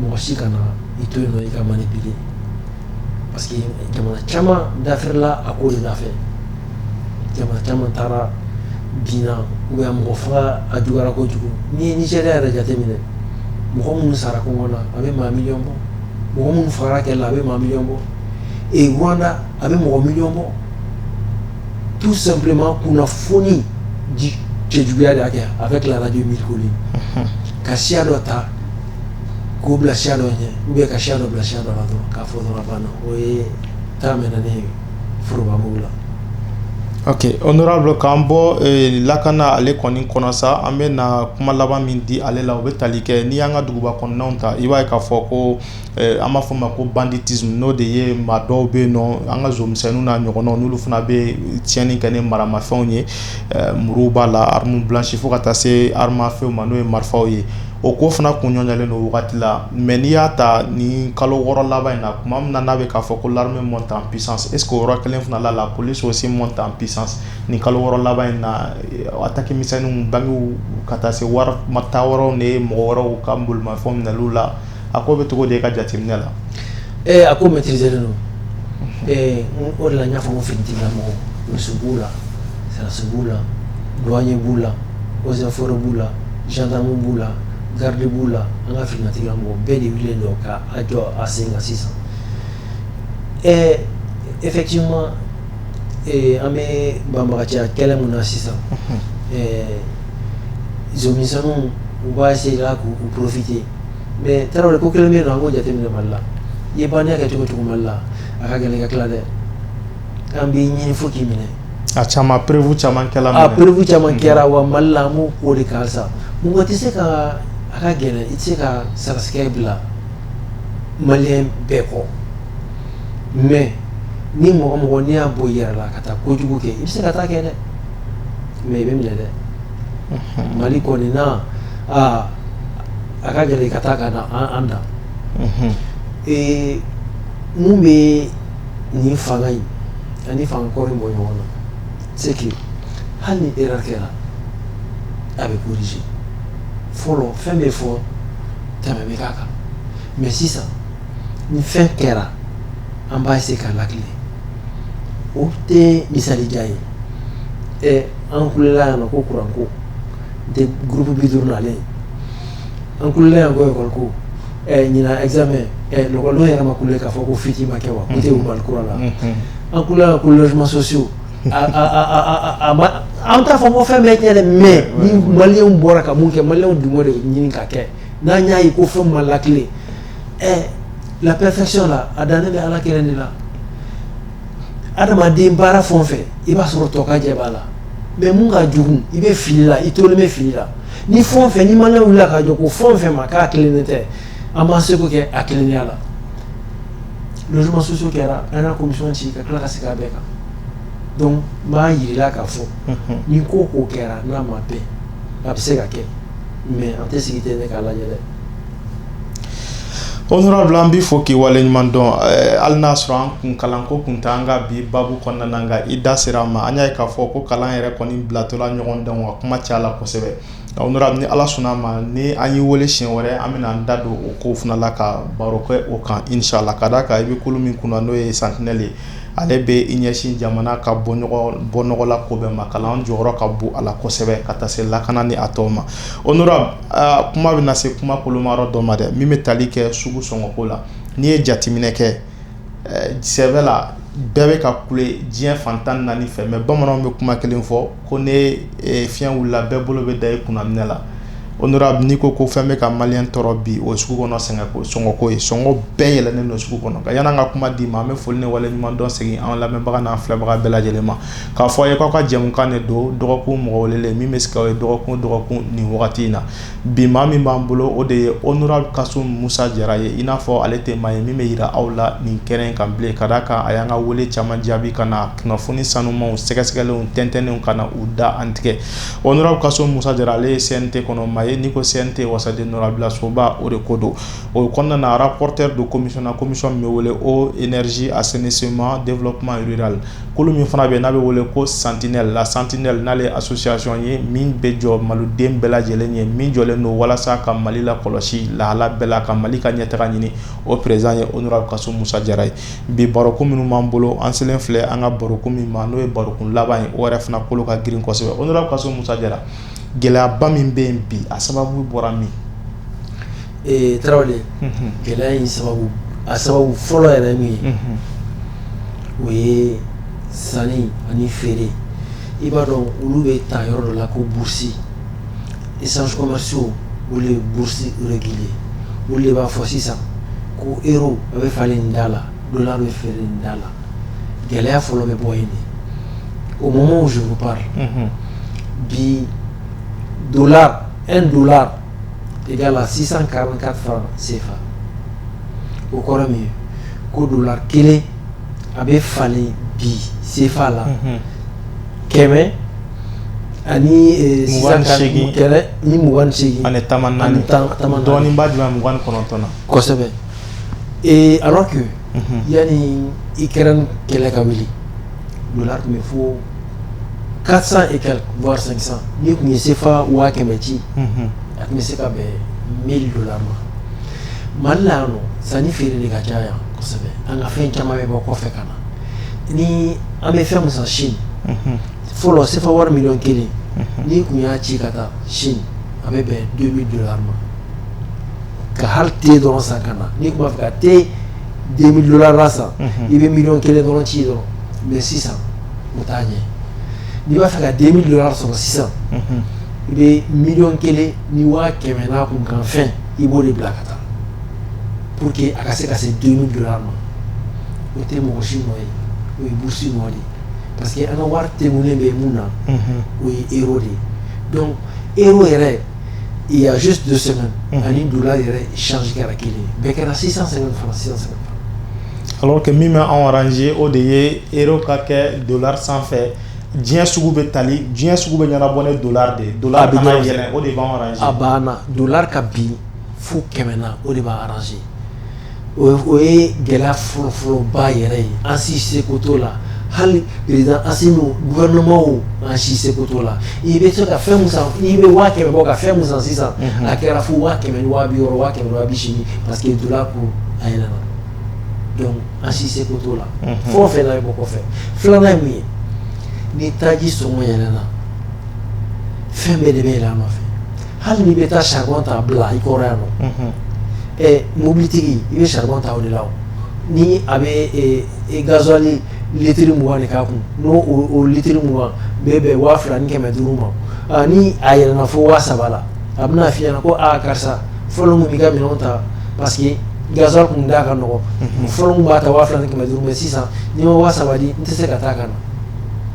mɔgɔ si kana i to yen nɔ i ka manipuler parce que jamana caman dafirila a ko de nɔfɛ jamana caman taara binna ou bien mɔgɔ faga a juguyara kojugu n'i ye Nigéria yɛrɛ jateminɛ mɔgɔ minnu sara kɔngɔ la a bɛ maa miliyɔn bɔ mɔgɔ minnu fagara kɛlɛ la a bɛ maa miliyɔn bɔ Rwanda a bɛ mɔgɔ miliyɔn bɔ tout simplement kunnafoni di cɛjuguya de y'a kɛ avec la radio Milikoli ka siya dɔ ta k'o bila siya dɔ ɲɛ ou bien ka siya dɔ bila siya dɔ la dɔrɔn k'a fɔ dɔrɔn banna o ye taa mɛnna ne forobamugu la. Ok, honorable k'an bɔ lakana ale kɔni kɔnɔ sa an bɛ na kuma laban min di ale la o bɛ tali kɛ n'i y'an ka duguba kɔnɔnaw ta i b'a ye k'a fɔ ko an b'a fɔ o ma ko banditisme n'o de ye maa dɔw bɛ yen nɔ an ka zomisɛnninw n'a ɲɔgɔnnaw n'olu fana bɛ tiɲɛni kɛ ni maramafɛnw ye muruw b'a la arme blanche fo ka taa se arme à feu ma n'o ye marifaw ye o ko fana kun ɲɔɲalen no wagati la mais n'i y'a ta ni kalo 6 laban in na kuma min na n'a bɛ k'a fɔ ko l'armée monte en puissance est ce que o yɔrɔ kelen fana la police aussi monte en puissance ni kalo 6 laban in na attaque misɛnninw bangiw ka taa se wari taa wɛrɛw ne mɔgɔ wɛrɛw ka bolimafɛnw minɛliw la a ko bɛ cogo di e ka jateminɛ la a ko maîtriser no o de la n y'a fɔ ko finitigilamɔgɔ polisi b'u la sarasi b'u la douanier b'u la eaux et forêts b'u la gendarme b'u la garde b'u la an ka finitigilamɔgɔ bɛɛ de wililen don ka a jɔ a sen kan sisan effectivement an bɛ banbagacɛya kɛlɛ mun na sisan zomisɛnninw u b'a essayer la k'u profiter mais Tarawele ko kelen bɛ yen nɔ an k'o jateminɛ Mali la i ye banniya kɛ cogo cogo Mali la a ka gɛlɛn ka tila dɛ an b'i ɲini fo k'i minɛ a caman prévu caman kɛla a prévu caman kɛra wa Mali la an b'o ko de kan sa mɔgɔ tɛ se ka a ka gɛlɛn i tɛ se ka sarasikɛ bila maliyɛn bɛɛ kɔ mais ni mɔgɔ mɔgɔ n'i y'a bɔ i yɛrɛ la ka taa kojugu kɛ i bɛ se ka taa kɛ dɛ mais i bɛ minɛ dɛ Mali kɔni na a ka gɛlɛn ka taa ka na an da mun bɛ nin fanga in ani fanga kɔri bɔ ɲɔgɔn na c'est que hali ni erreur kɛra a bɛ corriger fɔlɔ fɛn bɛ fɔ tɛmɛ bɛ k'a kan mais sisan ni fɛn kɛra an b'a essayer k'a lakile o tɛ misalidiya ye an kulela yan nɔ ko kuran ko de groupe 50 nalen an kulela yan ko école ko ɲina examen l'ɔkɔlidenw yɛrɛ ma kule k'a fɔ ko fiti ma kɛ wa ko tɛ Mali kura la an kulela ko logements sociaux an t'a fɔ ko fɛn bɛɛ tiɲɛ dɛ mais ni maliyɛnw bɔra ka mun kɛ maliyɛnw dun b'o de ɲini ka kɛ n'an y'a ye ko fɛn ma lakile la perfection la a dannen bɛ Ala kelen de la adamaden baara fɛn o fɛn i b'a sɔrɔ tɔ ka jɛ b'a la mais mun ka jugu i bɛ fili la i tolen bɛ fili la ni fɛn o fɛn ni maliyɛnw wulila ka jɔ ko fɛn o fɛn ma k'a kelenen tɛ an b'an seko kɛ a kelennenya la logements sociaux kɛra an y'a commission ci ka tila ka segin a bɛɛ kan donc n b'a yirila k'a fɔ ni ko ko kɛra n'a ma bɛn a bɛ se ka kɛ mais an tɛ sigi ten ne k'a lajɛ dɛ. Honorable an b'i fo k'i waleɲuman dɔn hali n'a sɔrɔ an kun kalanko kun t'an ka bi babu kɔnɔna na nka i da sera a ma an y'a ye k'a fɔ ko kalan yɛrɛ kɔni bilatɔla ɲɔgɔn dɔn wa kuma caya la kosɛbɛ Honorable ni Ala sɔnna a ma ni an y'i wele siɲɛ wɛrɛ an bɛna an da don o kow fana la ka baro kɛ o kan inshallah ka d'a kan i bɛ kulu min kunna n'o ye Sentinelle ye ale bɛ i ɲɛsin jamana ka bɔ nɔgɔ la ko bɛɛ ma kalan jɔyɔrɔ ka bon a la kosɛbɛ ka taa se lakana ni a tɔw ma Honorable kuma bɛna se kuma kolomayɔrɔ dɔ ma dɛ min bɛ tali kɛ sugu sɔngɔko la n'i ye jateminɛ kɛ sɛbɛ la bɛɛ bɛ ka kule diɲɛ fan 14 fɛ mais bamananw bɛ kuma kelen fɔ ko ne fiɲɛ wulila bɛɛ bolo bɛ da i kunna minɛ la Honorable n'i ko fɛn bɛ ka maliyɛn tɔɔrɔ bi o sugu kɔnɔ sɔngɔko ye sɔngɔ bɛɛ yɛlɛnnen don sugu kɔnɔ ka yan'an ka kuma d'i ma an bɛ foli ni waleɲuman dɔn segin an lamɛnbaga n'an filɛbaga bɛɛ lajɛlen ma k'a fɔ a ye k'aw ka jɛmukan de don dɔgɔkun mɔgɔ welelen min bɛ se k'aw ye dɔgɔkun nin wagati in na bi maa min b'an bolo o de ye Honorable Kasum Musa Jara ye i n'a fɔ ale tɛ maa ye min bɛ yira aw la nin kɛnɛ in kan bilen ka d'a kan a y'an ka wele caman jaabi ka na kunnafoni sanumanw sɛgɛsɛgɛlenw tɛntɛnnenw ka na u da an tigɛ Honorable Kasum Musa Jara ale ye CNT kɔnɔ maa ye n'i ko CNT wasaden nɔrabilasoba o de ko don o kɔnɔna na rapporteur de commission min bɛ wele o énergie assainissement développement rural kolo min fana bɛ n'a bɛ wele ko Sentinelle la Sentinelle n'ale association ye min bɛ jɔ maliden bɛɛ lajɛlen ye min jɔlen don walasa ka Mali la kɔlɔsi lahala bɛɛ la ka Mali ka ɲɛtaga ɲini o président ye Honorable Kasum Musa Jara ye bi baroko minnu b'an bolo an selen filɛ an ka baroko min ma n'o ye barokun laban ye o yɛrɛ fana kolo ka girin kosɛbɛ Honorable Kasum Musa Jara gɛlɛyaba min bɛ yen bi a sababu bɔra min Tarawele gɛlɛya in a sababu fɔlɔ yɛrɛ min ye o ye sanni ani feere i b'a dɔn olu bɛ ta yɔrɔ dɔ la ko bourse échanges commerciaux olu ye bourse régulier olu de b'a fɔ sisan ko euro a bɛ falen nin da la dollar bɛ feere nin da la gɛlɛya fɔlɔ bɛ bɔ yen de au moment où je vous parle bi $1 égale à 644 francs CFA. Au kɔrɔ min ye ko dollar kelen a bɛ falen bi CFA la 100 ani sisan kɛlɛ ni 28 ani tamanani dɔɔni ba juma 29 na kosɛbɛ et alors que yani Ukraine kɛlɛ ka wuli dollar tun bɛ fo 400 et quelques voire 500 ni kun ye CFA 100 ci a tun bɛ se ka bɛn $1000 ma Mali la yan nɔ sanni feere de ka ca yan kosɛbɛ an ka fɛn caman bɛ bɔ kɔfɛ ka na ni an bɛ fɛn min san Chine fɔlɔ CFA wari miliyɔn 1 ni kun y'a ci ka taa Chine a bɛ bɛn $2000 ma ka hali te dɔrɔn san ka na ni kun b'a fɛ ka te $2000 la san i bɛ miliyɔn 1 dɔrɔn ci dɔrɔn mais sisan o t'a ɲɛ n'i b'a fɛ ka $2000 sɔrɔ sisan i bɛ miliyɔn 1 ni 100,000 n'a kun kan fɛn i b'o de bila ka taa pour que a ka se ka se $2000 ma o tɛ mɔgɔ si nɔ ye o ye bourse nɔ de parce que an ka wari tɛmɛnen bɛ mun na o ye euro de donc euro yɛrɛ il y a juste 2 semaines ani dollar yɛrɛ échange kɛra kelen bɛɛ kɛra 650 francs 650 francs alors que min bɛ anw arranger o de ye euro ka kɛ dollar sanfɛ diɲɛ sugu bɛ tali diɲɛ sugu bɛ ɲɛnabɔ ni dollar de dollar kana yɛlɛ o de b'anw arranger a banna dollar ka bin fo 100 na o de b'a arranger o ye gɛlɛya fɔlɔfɔlɔba yɛrɛ ye an si seko t'o la hali président Assimi gouvernement o an si seko t'o la i bɛ se ka fɛn mun san i bɛ 100,000 bɔ ka fɛn mun san sisan a kɛra fo 100,000 ni 60,000 100,000 ni 80 parce que dollar ko a yɛlɛna donc an si seko t'o la fɛn o fɛn na bɛ bɔ kɔfɛ filanan ye mun ye ni taji sɔngɔ yɛlɛna fɛn bɛɛ de bɛ yɛlɛ a nɔfɛ hali n'i bɛ taa charbon ta bila i kɔrɔ yan nɔ mobilitigi i bɛ charbon ta o de la ni a bɛ gasoil litiri 20 de k'a kun n'o o litiri 20 bɛɛ bɛn 2,500 ma ni a yɛlɛna fo 3,000 la a bɛna f'i ɲɛna ko karisa fɔlɔ mun b'i ka minɛnw ta parce que gasoil kun da ka nɔgɔ fɔlɔ mun b'a ta 2,500 mais sisan n'i ma 3,000 di n tɛ se ka taa ka na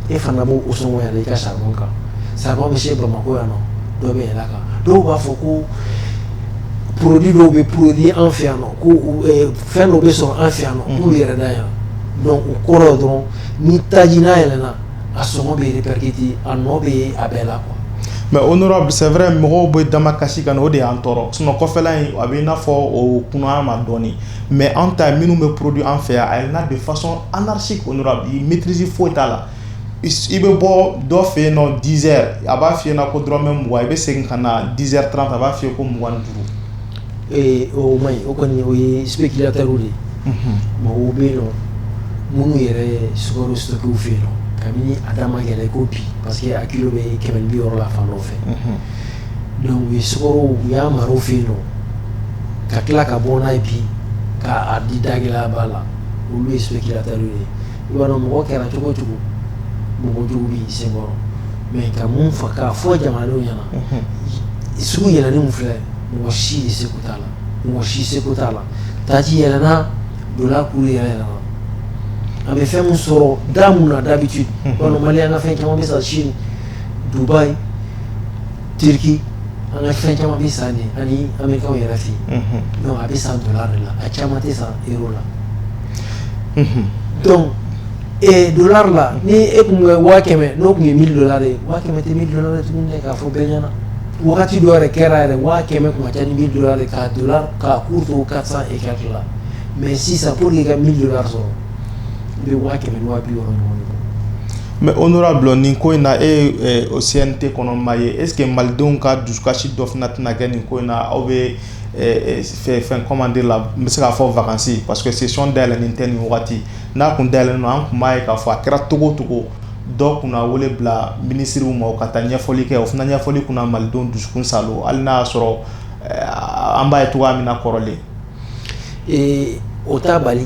e fana b'o sɔngɔ yɛlɛ i ka charbon kan charbon bɛ se Bamakɔ yan nɔ dɔ bɛ yɛlɛ a kan dɔw b'a fɔ ko produit dɔw bɛ produit an fɛ yan nɔ ko fɛn dɔw bɛ sɔrɔ an fɛ yan nɔ k'olu yɛrɛ da yan donc o kɔrɔ ye dɔrɔn ni taji n'a yɛlɛna a sɔngɔ bɛ répercuter a nɔ bɛ a bɛɛ la quoi. mais honorable c'est vrai mɔgɔw bɛ damakasi kan o de y'an tɔɔrɔ sinon kɔfɛla in a bɛ i n'a fɔ o kunna ma dɔɔni mais an ta minnu bɛ produit an fɛ yan a yɛlɛna de façon anarchique honorable i maîtrise foyi t'a la i bɛ bɔ dɔ fɛ yen nɔ 10 heures a b'a f'i ɲɛna ko dɔrɔmɛ 20 i bɛ segin ka na 10h30 a b'a f'i ye ko 25. o man ɲi o kɔni o ye spéculateur de ye mɔgɔw bɛ yen nɔ minnu yɛrɛ sukaro stocke fɛ yen nɔ kabini a da ma gɛlɛn ko bi parce que a kilo bɛ 160 la fan dɔ fɛ donc u ye sukaro u y'a mara u fɛ yen nɔ ka tila ka bɔ n'a ye bi k'a di dagɛlɛya b'a la olu ye spéculateur de ye i b'a dɔn mɔgɔ kɛra cogo o cogo mɔgɔ jugu b'i senkɔrɔ mais ka mun fɔ k'a fɔ jamanadenw ɲɛna sugu yɛlɛnni min filɛ mɔgɔ si de seko t'a la mɔgɔ si seko t'a la taji yɛlɛnna dollar kuru yɛlɛnna an bɛ fɛn min sɔrɔ da mun na d'habitude balo Mali an ka fɛn caman bɛ san Chine Dubaï Turquie an ka fɛn caman bɛ san de ani Américains yɛrɛ fɛ yen donc a bɛ san dollar de la a caman tɛ san euro la donc dollar la ni e kun bɛ 100,000 n'o kun ye $1,000 ye 100,000 tɛ $1,000 tuguni dɛ k'a fɔ bɛɛ ɲɛna wagati dɔ yɛrɛ kɛra yɛrɛ 100,000 kun ka ca ni $1,000 ye k'a dollar k'a cours to 400 et quelques la mais sisan pour que i ka $1,000 sɔrɔ i bɛ 100,000 ni 200 ɲɔgɔn de. mais honorable nin ko in na o CNT kɔnɔ maa ye est ce que malidenw ka dusukasi dɔ fana tɛna kɛ nin ko in na aw bɛ fɛn comment dire la n bɛ se k'a fɔ vacances parce que session dayɛlɛnnen tɛ nin wagati n'a kun dayɛlɛnnen don an kun b'a ye k'a fɔ a kɛra togo o togo dɔw kunna wele bila ministriw ma u ka taa ɲɛfɔli kɛ o fana ɲɛfɔli kunna malidenw dusukun salo hali n'a y'a sɔrɔ an b'a ye cogoya min na kɔrɔlen. o t'a bali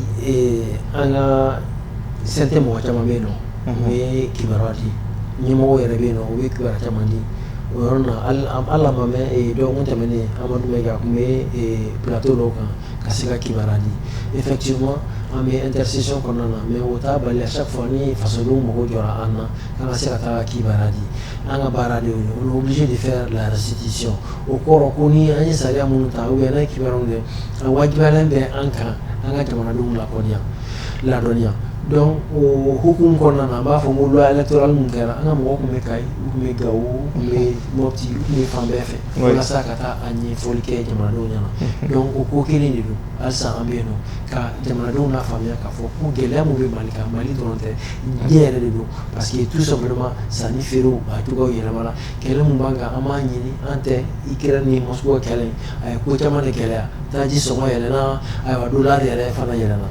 an ka CNT mɔgɔ caman bɛ yen nɔ u ye kibaruya di ɲɛmɔgɔw yɛrɛ bɛ yen nɔ u bɛ kibaruya caman di o yɔrɔ na hali a ma mɛn dɔgɔkun tɛmɛnen Amadu Mɛyiga a kun bɛ plateau dɔw kan ka se ka kibaruya di effectivement an bɛ intercession kɔnɔna na mais o t'a bali à chaque fois ni fasodenw mago jɔra an na k'an ka se ka taa kibaruya di an ka baara de y'o ye on est obligé de faire la restitution o kɔrɔ ko ni an ye sariya minnu ta ou bien n'an ye kibaruyaw kɛ a wajibiyalen bɛ an kan an ka jamanadenw ladɔnniya donc o hukum kɔnɔna na an b'a fɔ ko loi électorale mun kɛra an ka mɔgɔ kun bɛ Kayi u kun bɛ Gawo u kun bɛ Mopti u kun bɛ fan bɛɛ fɛ walasa ka taa a ɲɛfɔli kɛ jamanadenw ɲɛna donc o ko kelen de don halisa an bɛ yen nɔ ka jamanadenw lafaamuya k'a fɔ ko gɛlɛya mun bɛ Mali kan Mali dɔrɔn tɛ diɲɛ yɛrɛ de don parce que tout simplement sanni feerew a cogoyaw yɛlɛmana kɛlɛ mun b'an kan an b'a ɲini an tɛ Ukraine ni Moscou ka kɛlɛ a ye ko caman de gɛlɛya taji sɔngɔ yɛlɛnna ayiwa dollar yɛrɛ fana yɛlɛnna.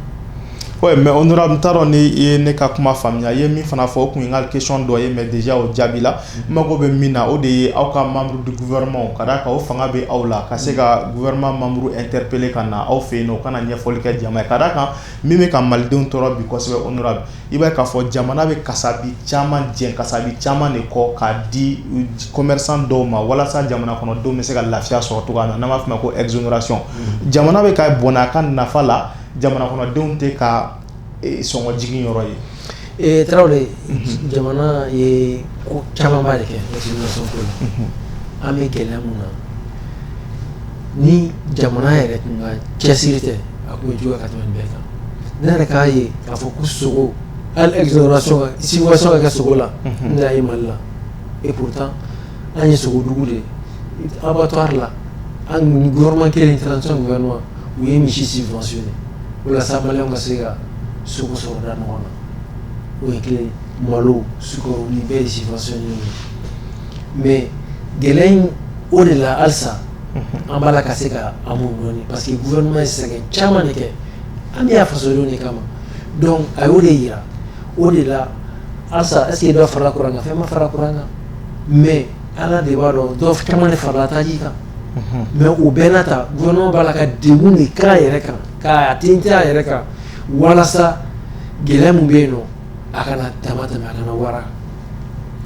Ouais, mais honorable t'a dɔn ni ne ka kuma faamuya ye min fana fɔ o kun ye n ka question dɔ ye mais déjà o jaabi la n mago bɛ min na o de ye aw ka membre du gouvernement ka d'a kan o fanga bɛ aw la ka se ka gouvernement membre interpeller ka na aw fɛ yen nɔ u kana ɲɛfɔli kɛ jama ye ka d'a kan min bɛ ka malidenw tɔɔrɔ bi kosɛbɛ honorable i b'a ye k'a fɔ jamana bɛ kasabi caman jɛn kasabi caman de kɔ k'a di commerçant dɔw ma walasa jamana kɔnɔdenw bɛ se ka lafiya sɔrɔ cogoya min na n'an b'a fɔ o ma ko exonération jamana bɛ ka bɔnɛ a ka nafa la jamana kɔnɔdenw tɛ ka sɔngɔ jigin yɔrɔ ye. Tarawele jamana ye ko camanba de kɛ exonération ko la an bɛ gɛlɛya mun na ni jamana yɛrɛ tun ka cɛsiri tɛ a tun bɛ juguya ka tɛmɛ nin bɛɛ kan ne yɛrɛ k'a ye k'a fɔ ko sogo hali exonération subvention ka kɛ sogo la ne y'a ye Mali la et pourtant an ye sogodugu de abattoir la an gouvernement kelen transition gouvernement u ye misi subventionné walasa maliyɛnw ka se ka sogo sɔrɔ da ɲɔgɔn na o ye kelen malo sukaro ni bɛɛ de subventionné mais gɛlɛya in o de la halisa an b'a la ka se ka an mun dɔɔni parce que gouvernement ye sɛgɛn caman de kɛ an bɛ y'a fasodenw de kama donc a y'o de yira o de la halisa est ce que dɔ farala kuran kan fɛn ma fara kuran kan mais ala de b'a dɔn dɔ caman de farala taji kan mais o bɛɛ n'a ta gouvernement b'a la ka degun de k'a yɛrɛ kan k'a tintin a yɛrɛ kan walasa gɛlɛya mun bɛ yen nɔ a kana dama tɛmɛ a kana wara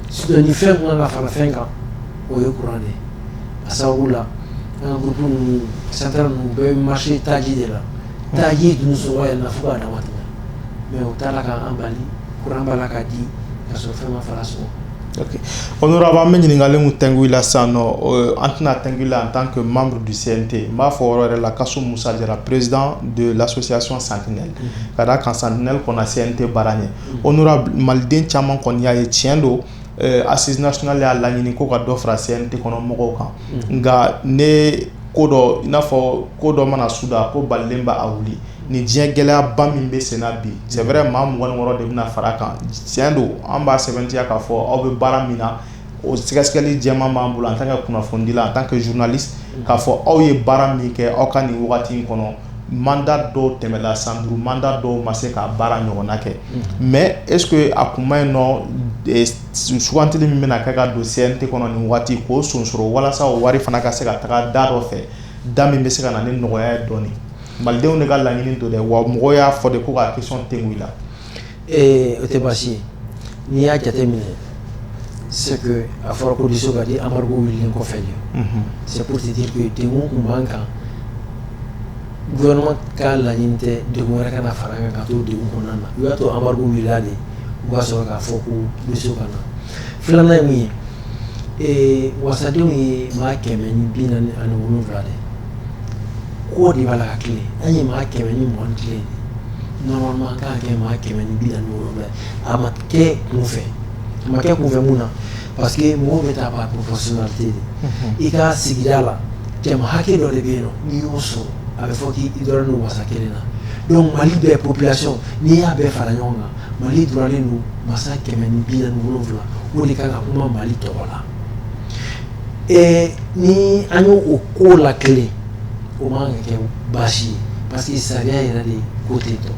sinon ni fɛn kun kan ka fara fɛn kan o ye kuran de ye a sababu la an ka groupe ninnu central ninnu bɛɛ bɛ marché taji de la taji dun sɔngɔ yɛlɛnna fo k'a dama tɛmɛ mais o t'a la k'an bali kuran b'a la ka di ka sɔrɔ fɛn ma fara sɔngɔ. Ok. Honorable, an bɛ ɲininkali mun tɛngu i la sisan nɔ an tɛna tɛngu i la en tant que membre du CNT n b'a fɔ o yɔrɔ yɛrɛ la Kasum Musa Jara président de l'association Sentinelle ka d'a kan Sentinelle kɔnna CNT baara ɲɛ honorable maliden caman kɔni y'a ye tiɲɛ don assise nationale y'a laɲini ko ka dɔ fara CNT kɔnɔ mɔgɔw kan nka ne ko dɔ i n'a fɔ ko dɔ mana suda ko balilen b'a wuli ni diɲɛ gɛlɛyaba min bɛ sen na bi c'est vrai maa 26 de bɛna fara a kan tiɲɛ don an b'a sɛbɛntiya k'a fɔ aw bɛ baara min na o sɛgɛsɛgɛli jɛman b'an bolo en tant que kunnafonidila en tant que journaliste k'a fɔ aw ye baara min kɛ aw ka nin wagati in kɔnɔ mandat dɔw tɛmɛla san 5 mandat dɔw ma se ka baara ɲɔgɔnna kɛ mais est ce que a kun ma ɲi nɔ sugantili min bɛna kɛ ka don CNT kɔnɔ nin waati k'o sonsoro walasa o wari fana ka se ka taga da dɔ fɛ da min bɛ se ka na ni nɔgɔya ye dɔɔni malidenw de ka laɲini to dɛ wa mɔgɔw y'a fɔ de ko ka question tɛngu i la. O tɛ baasi ye n'i y'a jateminɛ c'est que a fɔra ko diso ka di embargo wililen kɔfɛ de c'est pour te dire que degun kun b'an kan gouvernement ka laɲini tɛ degun wɛrɛ kana fara kan ka to degun kɔnɔna na u y'a to embargo wulila de u b'a sɔrɔ k'a fɔ ko diso ka na filanan ye mun ye wasadenw ye maa 147 de ko de b'a la ka tile an ye maa 120 tile normalement an kan ka kɛ maa 147 a ma kɛ kunfɛ a ma kɛ kunfɛ mun na parce que mɔgɔw bɛ taa par proportionnalité de i ka sigida la jama hakɛ dɔ de bɛ yen nɔ n'i y'o sɔrɔ a bɛ fɔ k'i dɔrɔn n'o wasa kelen na donc Mali bɛɛ population n'i y'a bɛɛ fara ɲɔgɔn kan Mali dɔrɔnlen don masa 147 o de kan ka kuma Mali tɔgɔ la ni an y'o ko la kelen o man ka kɛ baasi ye parce que sariya yɛrɛ de ko tɛ tɔ.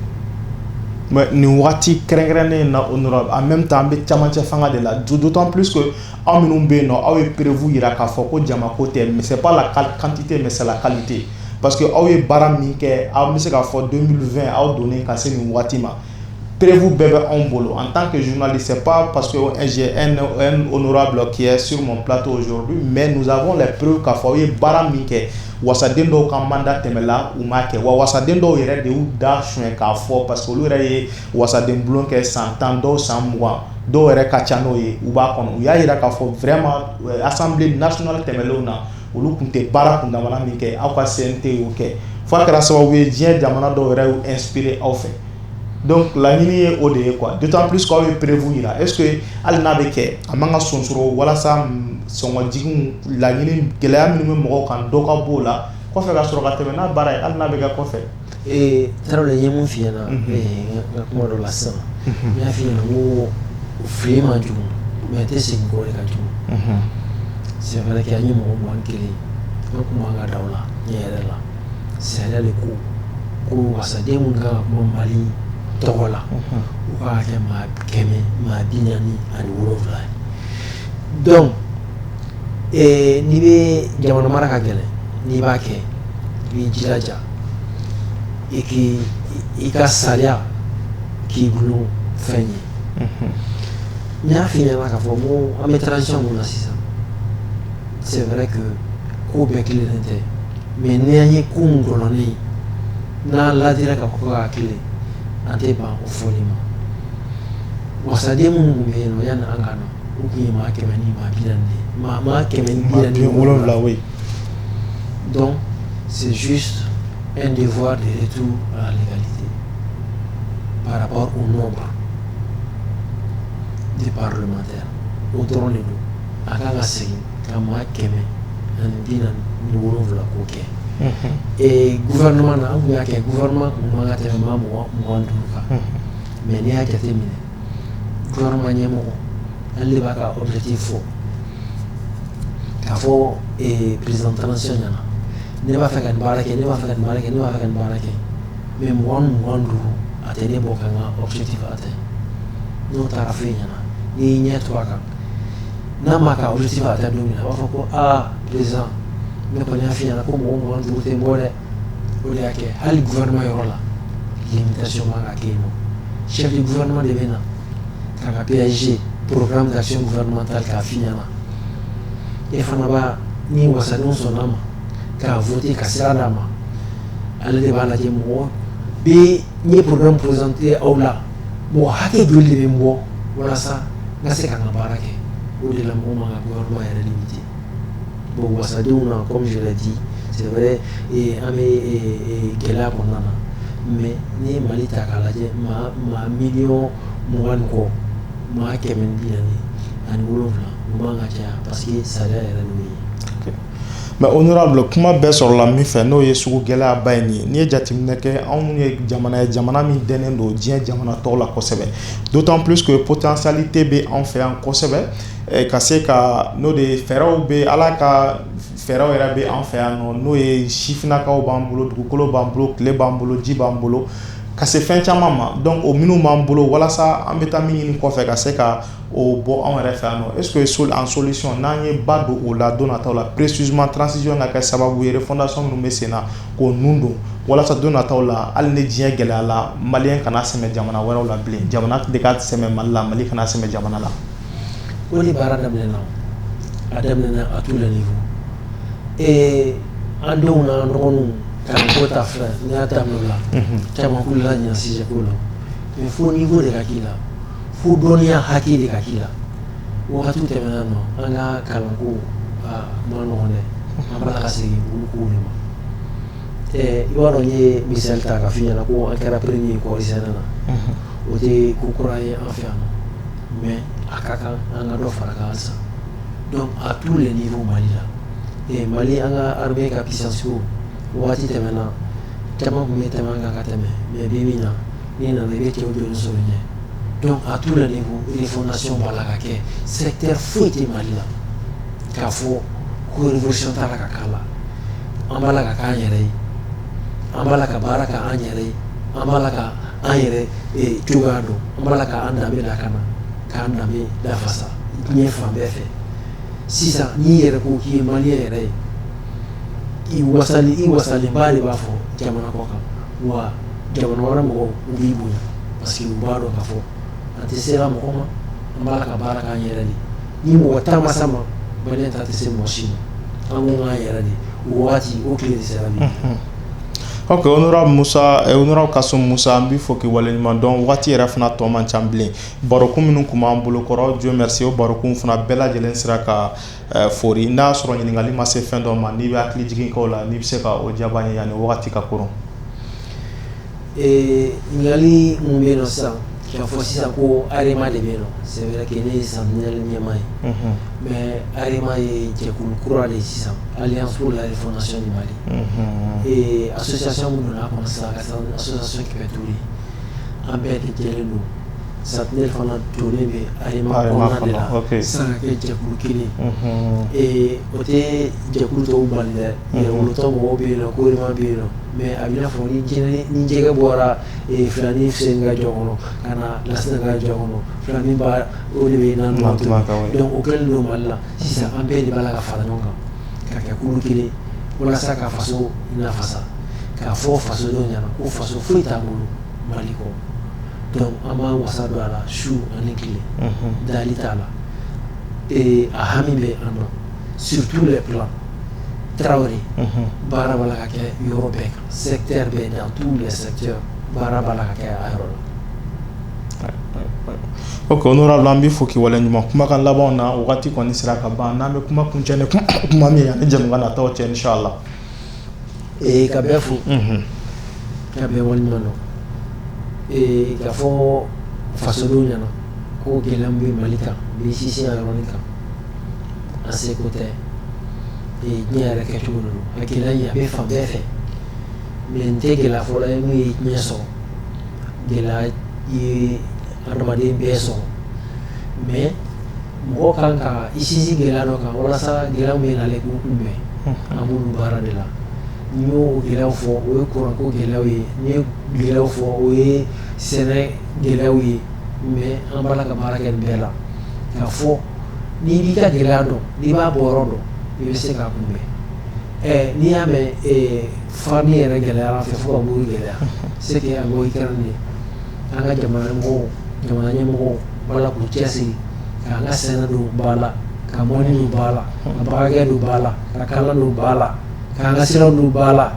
Mais nin waati kɛrɛnkɛrɛnnen na honorable en même temps an bɛ camancɛ fanga de la d'autant plus que aw minnu bɛ yen nɔ aw ye prévu yira k'a fɔ ko jama ko tɛ mais c'est pas la quantité mais c'est la qualité parce que aw ye baara min kɛ aw bɛ se k'a fɔ 2020 aw donnen ka se nin waati ma prévu bɛɛ bɛ anw bolo en tant que journaliste c'est pas parce que j'ai un honorable qui est sur mon plateau aujourd'hui mais nous avons les preuves k'a fɔ aw ye baara min kɛ wasaden dɔw ka mandat tɛmɛla u m'a kɛ wa wasaden dɔw yɛrɛ de y'u da sonya k'a fɔ parce que olu yɛrɛ ye wasaden bulon kɛ san 10 dɔw san 20 dɔw yɛrɛ ka ca n'o ye u b'a kɔnɔ u y'a yira k'a fɔ vraiment assemblée nationale tɛmɛlenw na olu tun tɛ baara kundamana min kɛ aw ka CNT y'o kɛ fo a kɛra sababu ye diɲɛ jamana dɔw yɛrɛ y'u inspiré aw fɛ donc laɲini ye o de ye quoi, d'autant plus qu'aw ye prévu yira. Est ce que hali n'a bɛ kɛ a man ka sonsoro walasa sɔngɔjigiw laɲini gɛlɛya minnu bɛ mɔgɔw kan dɔ ka b'o la kɔfɛ ka sɔrɔ ka tɛmɛ n'a baara ye hali n'a bɛ kɛ kɔfɛ. Tarawele ye mun f'i ɲɛna n ka kuma dɔ la sisan n y'a f'i ɲɛna ko fili man jugu mais tɛ segin kɔ de ka jugu. C'est vrai que an ye mɔgɔ 21 an kun man ka da o la ɲɛ yɛrɛ la sariya de ko wasaden mun kan ka kuma Mali tɔgɔ la u ka kɛ maa 147 ye. Donc n'i bɛ jamana mara ka gɛlɛn n'i b'a kɛ i b'i jilaja i ka sariya k'i bolo fɛn ye. N y'a f'i ɲɛna k'a fɔ ko an bɛ transition mun na sisan c'est vrai que ko bɛɛ tilenen tɛ mais ni an ye ko mun kɔlɔnnen ye n'an ladira k'a fɔ ko k'a tilen an tɛ ban o fɔli ma. Wasaden minnu tun bɛ yen nɔ yanni an ka na u tun ye maa 140 de ye maa 147 oui. Donc c'est juste un devoir de retour à la légalité par rapport au nombre des parlementaires. O dɔrɔn de don a kan ka segin ka maa 147 k'o kɛ. Gouvernement na an kun y'a kɛ gouvernement kun man ka tɛmɛ maa 25 kan mais n'i y'a jateminɛ gouvernement ɲɛmɔgɔ ale de b'a ka objectif fɔ k'a fɔ président transition ɲɛna ne b'a fɛ ka nin baara kɛ ne b'a fɛ ka nin baara kɛ ne b'a fɛ ka nin baara kɛ mais 25 a tɛ ne bɔ ka n ka objectif atteindre. N'o taara f'e ɲɛna n'i y'i ɲɛ to a kan n'a ma ka objectif atteindre don min na a b'a fɔ ko président ne kɔni y'a f'i ɲɛna ko mɔgɔ 25 tɛ n bɔ dɛ. O de y'a kɛ hali gouvernement yɔrɔ la limitation man ka kɛ yen nɔ. Chef du gouvernement de bɛ na k'a ka PAG programme d'action gouvernementale k'a f'i ɲɛna e fana b'a ni wasadenw sɔnna ma k'a voter ka sira d'a ma ale de b'a lajɛ mɔgɔ bɛ n ye programme présenté aw la mɔgɔ hakɛ joli de bɛ n bɔ walasa n ka se ka n ka baara kɛ. O de la mɔgɔ man ka gouvernement yɛrɛ limiter. Bon wasadenw na comme je l'ai dit c'est vrai an bɛ gɛlɛya kɔnɔna na mais n'i ye Mali ta k'a lajɛ maa 20 kɔ maa 147 u man ka caya parce que sariya yɛrɛ n'o ye. Mais honorable kuma bɛɛ sɔrɔla min fɛ n'o ye sugu gɛlɛyaba ye nin ye n'i ye jateminɛ kɛ anw ye jamana min dɛnnen don diɲɛ jamana tɔw la kosɛbɛ d'autant plus que potentialité bɛ anw fɛ yan kosɛbɛ ka se ka n'o de fɛɛrɛw bɛ ala ka fɛɛrɛw yɛrɛ bɛ anw fɛ yan nɔ n'o ye sifinnakaw b'an bolo dugukolo b'an bolo tile b'an bolo ji b'an bolo ka se fɛn caman ma donc o minnu b'an bolo walasa an bɛ taa min ɲini kɔfɛ ka se ka o bɔ anw yɛrɛ fɛ yan nɔ est ce que en solution n'an ye ba don o la don nataw la précisément transition ka kɛ sababu ye refondation minnu bɛ sen na k'o nun don walasa don nataw la hali ni diɲɛ gɛlɛyala maliyɛn kana sɛmɛ jamana wɛrɛw la bilen jamana de ka sɛmɛ Mali la Mali kana sɛmɛ jamana la. O de baara daminɛna a daminɛna à tous les niveaux an denw n'an dɔgɔninw kalanko ta filɛ n'i y'a daminɛ o la caman k'u la ɲina sujet ko la mais fo niveau de ka k'i la fo dɔnniya hakɛ de ka k'i la. Wagatiw tɛmɛna nɔ an ka kalanko ma nɔgɔn dɛ an b'a la ka segin olu kow de ma. I b'a dɔn n ye misali ta k'a f'i ɲɛna ko an kɛra premier ye kɔɔri sɛnɛ na o tɛ ko kura ye an fɛ yan nɔ mais a ka kan an ka dɔ fara kan halisa. Donc à tous les niveaux Mali la Mali an ka armée ka puissance ko wagati tɛmɛna caman tun bɛ tɛmɛ an kan ka tɛmɛ mais bi min na n'i nana i bɛ cɛw jɔlen sɔrɔ ɲɛ. Donc à tous les niveaux refondation b'a la ka kɛ secteur foyi tɛ Mali la k'a fɔ ko révolution taara ka k'a la an b'a la ka k'an yɛrɛ ye an b'a la ka baara kɛ an yɛrɛ ye an b'a la ka an yɛrɛ cogoya dɔn an b'a la ka an danbe lakana k'an danbe lafasa diɲɛ fan bɛɛ fɛ. Sisan n'i yɛrɛ ko k'i ye maliyɛn yɛrɛ ye i wasalenba de b'a fɔ jamana kɔ kan wa jamana wɛrɛ mɔgɔw u b'i bonya parce que u b'a dɔn k'a fɔ an tɛ sera mɔgɔ ma an b'a la ka baara k'an yɛrɛ de ni mɔgɔ ta ma sa ma maliyɛn ta tɛ se mɔgɔ si ma an ko k'an yɛrɛ de o wagati o tile de sera bi. Ok, honorable Musa, honorable Kasum Musa, an b'i fo k'i waleɲuman dɔn wagati yɛrɛ fana tɔ man ca bilen barokun minnu kun b'an bolo kɔrɔ Dieu merci o barokun fana bɛɛ lajɛlen sera ka fori n'a sɔrɔ ɲininkali ma se fɛn dɔ ma n'i bɛ hakili jigin k'o la n'i bɛ se ka o jaabi an ye yanni wagati ka koron. ngali mumbeno sa kia fosi sa ko arema de beno c'est vrai que ne samnel nyamai mais arema e jekul kura de sisa alliance pour la refondation du Mali et association mudona comme ça association qui fait tourner en fait jelenu satnel fana tourner be arema on de la ça que jekul kini et ote jekul to balde et on to mo be no ko rema be no mais abina fo ni jege bora e flani senga jogono kana lasnaga jogono flani ba o de be nan mo donc auquel no malla si ça ambe de bala ka fala nonga ka kulu kile wala saka faso ina fasa ka fo faso do nyana ko faso fo itangulu maliko donc ama wasado ala shu anikile dalitala et a hamibe ando sur tous les plans Traoré, Barabala Kake, Européen, secteur B dans tous les secteurs, Barabala Kake Aérola. Ok, honorable Ambi Foki Walenuma, Kumakan Labona, Wati Konisra Kabana, Kumakunjane, Kumami, and Jamana Touch, Inshallah. Et Kabefu, Kabe Walimano, et Gafo Fasoduniano, Ko Gelambi Malika, BCC Aeronica, à ses côtés. Et il y a quelque chose qui a fait femme d'effet. Mais il y a la folie, il y a son. Il y a armadé beso. Mais moi quand ici il y a donc on a ça il y a mais avec nous mais amour bara de là. Nous il y a fort ou courant ko il y a oui il y a fort oui c'est il y a oui mais en bala ka bara ken bela. Ka fo ni bi ka gelado ni ba borodo. Il se ka kumbe ni ame fami era gela fa fo bu gela c'est que amo ikarni anga jamana mo bala ku chesi anga sena do bala ka moni do bala ka baga do bala ka kala do bala ka anga sira do bala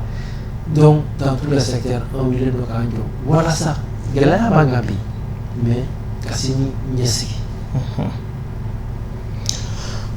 donc dans tous les secteurs on milieu do kanjo voilà ça gela bangabi mais kasini nyesi.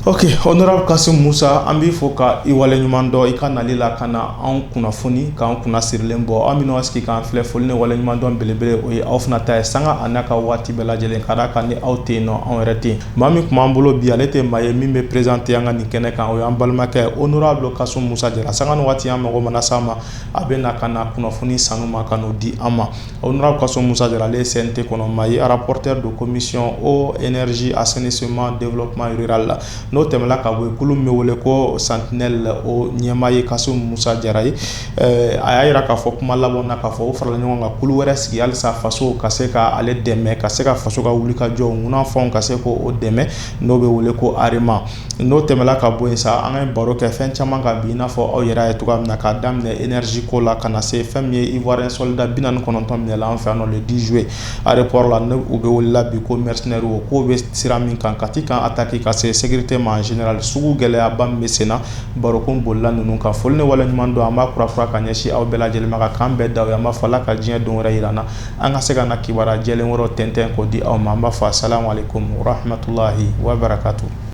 Ok, honorable Kassim Moussa, ambi foka iwale nyumando ika nalila kana an kunafoni ka an kuna sirilen bɔ an minnu asiki k'an filɛ foli ni wale ɲumandɔn belebele o ye aw fana ta ye sanga a n'a ka waati bɛɛ lajɛlen ka d'a kan ni aw tɛ yen nɔ anw yɛrɛ tɛ yen maa min tun b'an bolo bi ale tɛ maa ye min bɛ présenté an ka nin kɛnɛ kan o y'an balimakɛ honorable Kassim Moussa Jara sanga ni waati an mago mana s'a ma a bɛ na ka na kunnafoni sanu ma ka n'o di an ma honorable Kassim Moussa Jara ale ye CNT kɔnɔ maa ye rapporteur de commission eau énergie assainissement développement rural la n'o tɛmɛla ka bɔ yen kulu min bɛ wele ko Sentinelle o ɲɛmaa ye Kassim Moussa Jara ye a y'a yira k'a fɔ kuma laban na k'a fɔ o farala ɲɔgɔn kan kulu wɛrɛ sigi halisa faso ka se ka ale dɛmɛ ka se ka faso ka wuli ka jɔ ŋunafɛnw ka se k'o dɛmɛ n'o bɛ wele ko AREMA n'o tɛmɛla ka bɔ yen sa an ka baro kɛ fɛn caman kan bi i n'a fɔ aw yɛrɛ ye cogoya min na k'a daminɛ énergie ko la ka na se fɛn min ye Ivoirien soldat 49 minɛ la an fɛ yan nɔ le 10 juillet aéroport la ne u bɛ wele bi ko mercenaires o k'o bɛ sira min kan ka ti kan attaquer ka se sécurité ma en général sugu gɛlɛyaba min bɛ sen na barokun bolila ninnu kan foli ni wale ɲuman don an b'a kurakura ka ɲɛsin aw bɛɛ lajɛlen ma ka kan bɛɛ da o ye an b'a fɔ Ala ka diɲɛ don wɛrɛ yira an na an ka se ka na kibaruya jɛlen wɛrɛw tɛntɛn k'o di aw ma an b'a fɔ assalamu alaikum wa rahmatulahi wa barakatuh.